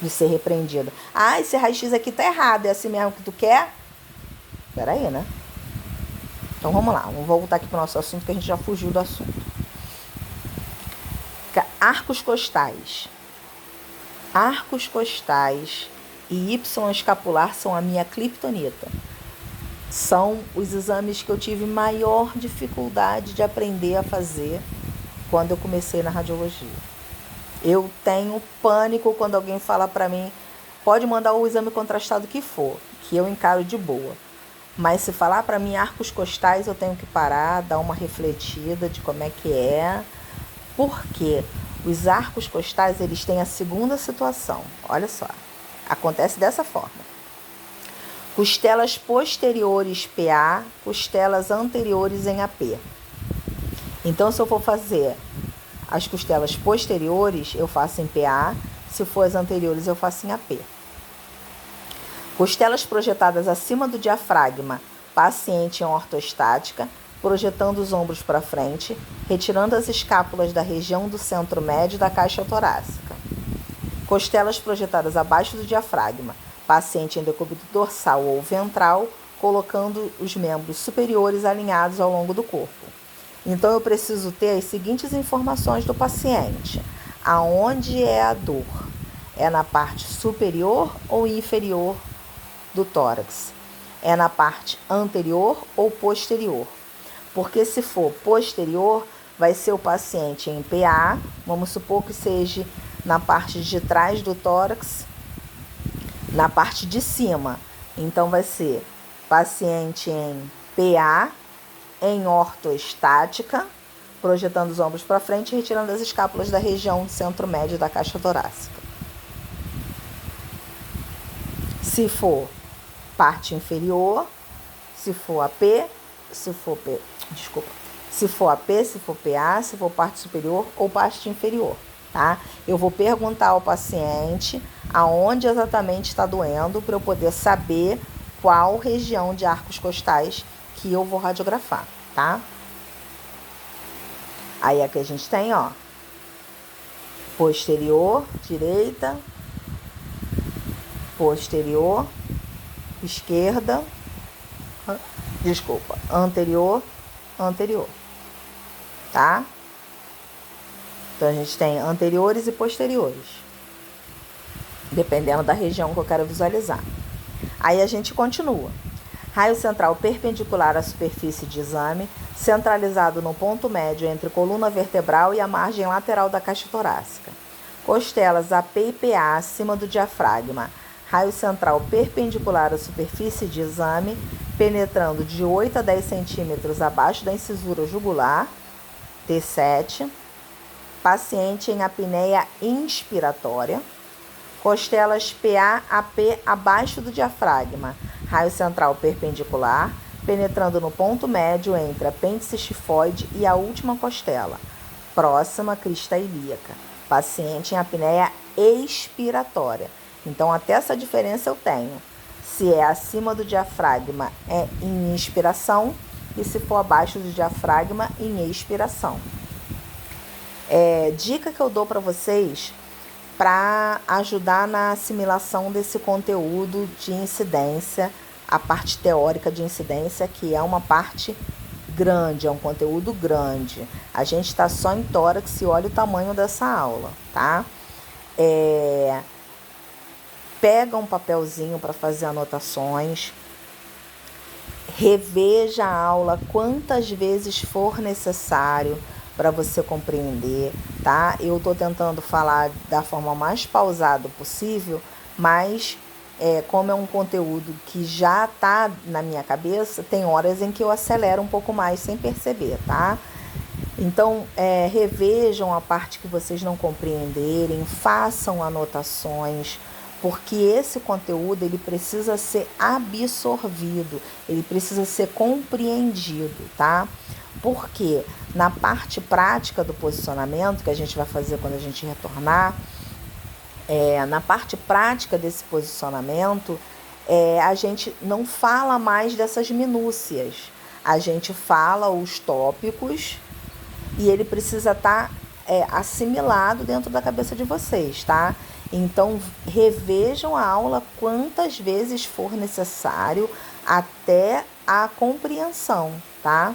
de ser repreendida. Esse raio-x aqui tá errado, é assim mesmo que tu quer? Peraí, né? Então vamos lá, vamos voltar aqui pro nosso assunto, que a gente já fugiu do assunto. Arcos costais. Arcos costais e Y escapular são a minha criptonita. São os exames que eu tive maior dificuldade de aprender a fazer quando eu comecei na radiologia. Eu tenho pânico quando alguém fala para mim, pode mandar o exame contrastado que for, que eu encaro de boa. Mas se falar para mim arcos costais, eu tenho que parar, dar uma refletida de como é que é. Por quê? Os arcos costais, eles têm a segunda situação. Olha só, acontece dessa forma. Costelas posteriores PA, costelas anteriores em AP. Então, se eu for fazer as costelas posteriores, eu faço em PA. Se for as anteriores, eu faço em AP. Costelas projetadas acima do diafragma, paciente em ortostática, projetando os ombros para frente, retirando as escápulas da região do centro médio da caixa torácica. Costelas projetadas abaixo do diafragma, paciente em decúbito dorsal ou ventral, colocando os membros superiores alinhados ao longo do corpo. Então, eu preciso ter as seguintes informações do paciente. Aonde é a dor? É na parte superior ou inferior do tórax? É na parte anterior ou posterior? Porque se for posterior, vai ser o paciente em PA, vamos supor que seja na parte de trás do tórax, na parte de cima. Então, vai ser paciente em PA, em ortostática, projetando os ombros para frente e retirando as escápulas da região centro-médio da caixa torácica. Se for parte inferior, se for AP, se for AP, se for PA, se for parte superior ou parte inferior, tá? Eu vou perguntar ao paciente aonde exatamente está doendo para eu poder saber qual região de arcos costais que eu vou radiografar, tá? Aí aqui a gente tem, posterior, direita, posterior, esquerda, anterior, tá? Então, a gente tem anteriores e posteriores, dependendo da região que eu quero visualizar. Aí a gente continua. Raio central perpendicular à superfície de exame, centralizado no ponto médio entre coluna vertebral e a margem lateral da caixa torácica. Costelas AP e PA acima do diafragma. Raio central perpendicular à superfície de exame, penetrando de 8 a 10 centímetros abaixo da incisura jugular, T7. Paciente em apneia inspiratória. Costelas PA-AP abaixo do diafragma. Raio central perpendicular, penetrando no ponto médio entre apêndice xifoide e a última costela, próxima crista ilíaca. Paciente em apneia expiratória. Então, até essa diferença eu tenho. Se é acima do diafragma, é em inspiração, e se for abaixo do diafragma, em expiração. Dica que eu dou para vocês para ajudar na assimilação desse conteúdo de incidência, a parte teórica de incidência, que é uma parte grande, é um conteúdo grande. A gente está só em tórax e olha o tamanho dessa aula, tá? Pega um papelzinho para fazer anotações, reveja a aula quantas vezes for necessário para você compreender, tá? Eu estou tentando falar da forma mais pausada possível, mas como é um conteúdo que já está na minha cabeça, tem horas em que eu acelero um pouco mais sem perceber, tá? Então, revejam a parte que vocês não compreenderem, façam anotações, porque esse conteúdo ele precisa ser absorvido, ele precisa ser compreendido, tá? Porque na parte prática do posicionamento, que a gente vai fazer quando a gente retornar, na parte prática desse posicionamento, a gente não fala mais dessas minúcias, a gente fala os tópicos e ele precisa estar assimilado dentro da cabeça de vocês, tá? Então, revejam a aula quantas vezes for necessário até a compreensão, tá?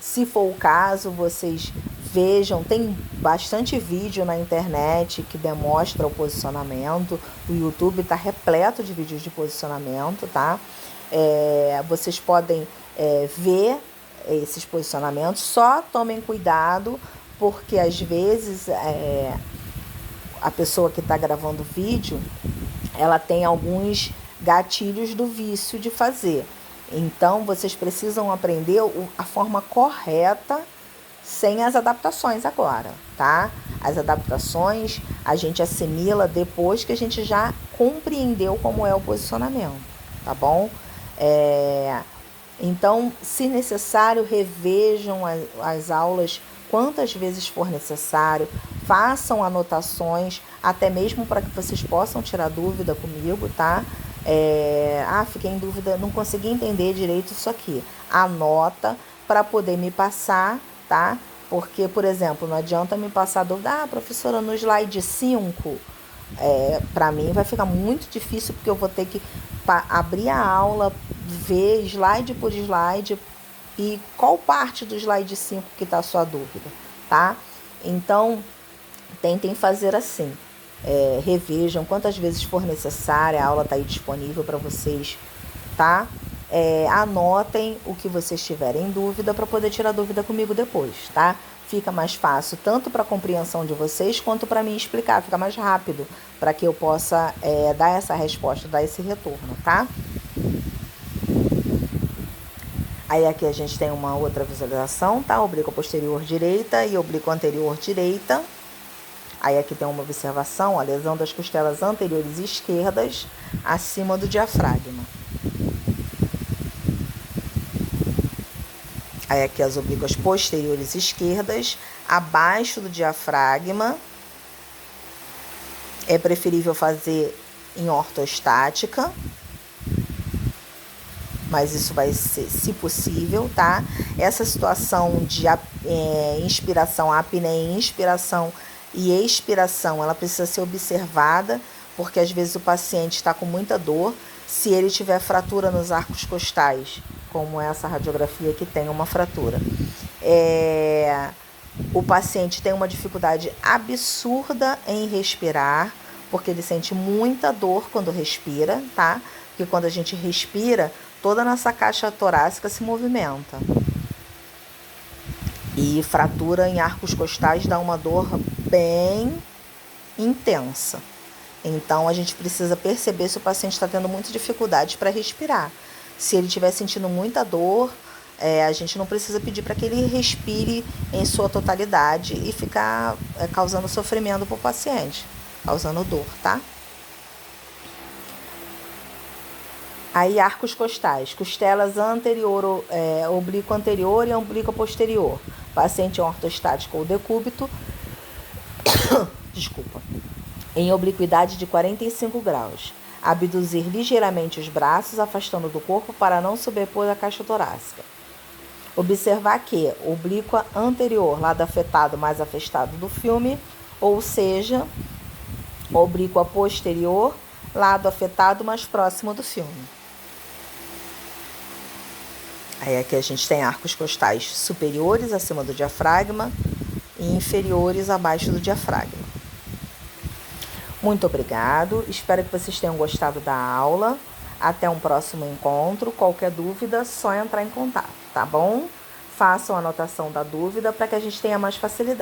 Se for o caso, vocês vejam, tem bastante vídeo na internet que demonstra o posicionamento, o YouTube está repleto de vídeos de posicionamento, tá? Vocês podem ver esses posicionamentos, só tomem cuidado, porque às vezes a pessoa que está gravando o vídeo, ela tem alguns gatilhos do vício de fazer. Então, vocês precisam aprender a forma correta, sem as adaptações agora, tá? As adaptações a gente assimila depois que a gente já compreendeu como é o posicionamento, tá bom? Então, se necessário, revejam as aulas quantas vezes for necessário, façam anotações, até mesmo para que vocês possam tirar dúvida comigo, tá? Fiquei em dúvida, não consegui entender direito isso aqui. Anota para poder me passar, tá? Porque, por exemplo, não adianta me passar dúvida, professora, no slide 5, para mim vai ficar muito difícil, porque eu vou ter que abrir a aula, ver slide por slide e qual parte do slide 5 que está a sua dúvida, tá? Então, tentem fazer assim. Revejam quantas vezes for necessária, a aula está aí disponível para vocês, tá? Anotem o que vocês tiverem em dúvida para poder tirar dúvida comigo depois, tá? Fica mais fácil tanto para a compreensão de vocês quanto para mim explicar, fica mais rápido para que eu possa dar essa resposta, dar esse retorno, tá? Aí aqui a gente tem uma outra visualização, tá? Oblíqua posterior direita e oblíqua anterior direita. Aí aqui tem uma observação, a lesão das costelas anteriores esquerdas acima do diafragma. Aí aqui as oblíquas posteriores esquerdas abaixo do diafragma. É preferível fazer em ortostática, mas isso vai ser, se possível, tá? Essa situação de inspiração, apneia, inspiração e expiração, ela precisa ser observada, porque às vezes o paciente está com muita dor. Se ele tiver fratura nos arcos costais, como essa radiografia que tem uma fratura, o paciente tem uma dificuldade absurda em respirar, porque ele sente muita dor quando respira, tá? Porque quando a gente respira, toda a nossa caixa torácica se movimenta. E fratura em arcos costais dá uma dor bem intensa. Então, a gente precisa perceber se o paciente está tendo muita dificuldade para respirar. Se ele estiver sentindo muita dor, a gente não precisa pedir para que ele respire em sua totalidade e ficar causando sofrimento para o paciente, causando dor, tá? Aí, arcos costais, costelas anterior, oblíqua anterior e oblíqua posterior. Paciente ortostático ou decúbito, desculpa, em obliquidade de 45 graus. Abduzir ligeiramente os braços, afastando do corpo para não sobrepor a caixa torácica. Observar que oblíqua anterior, lado afetado mais afastado do filme, ou seja, oblíqua posterior, lado afetado mais próximo do filme. Aí aqui a gente tem arcos costais superiores acima do diafragma e inferiores abaixo do diafragma. Muito obrigado, espero que vocês tenham gostado da aula. Até um próximo encontro. Qualquer dúvida, só entrar em contato, tá bom? Façam a anotação da dúvida para que a gente tenha mais facilidade.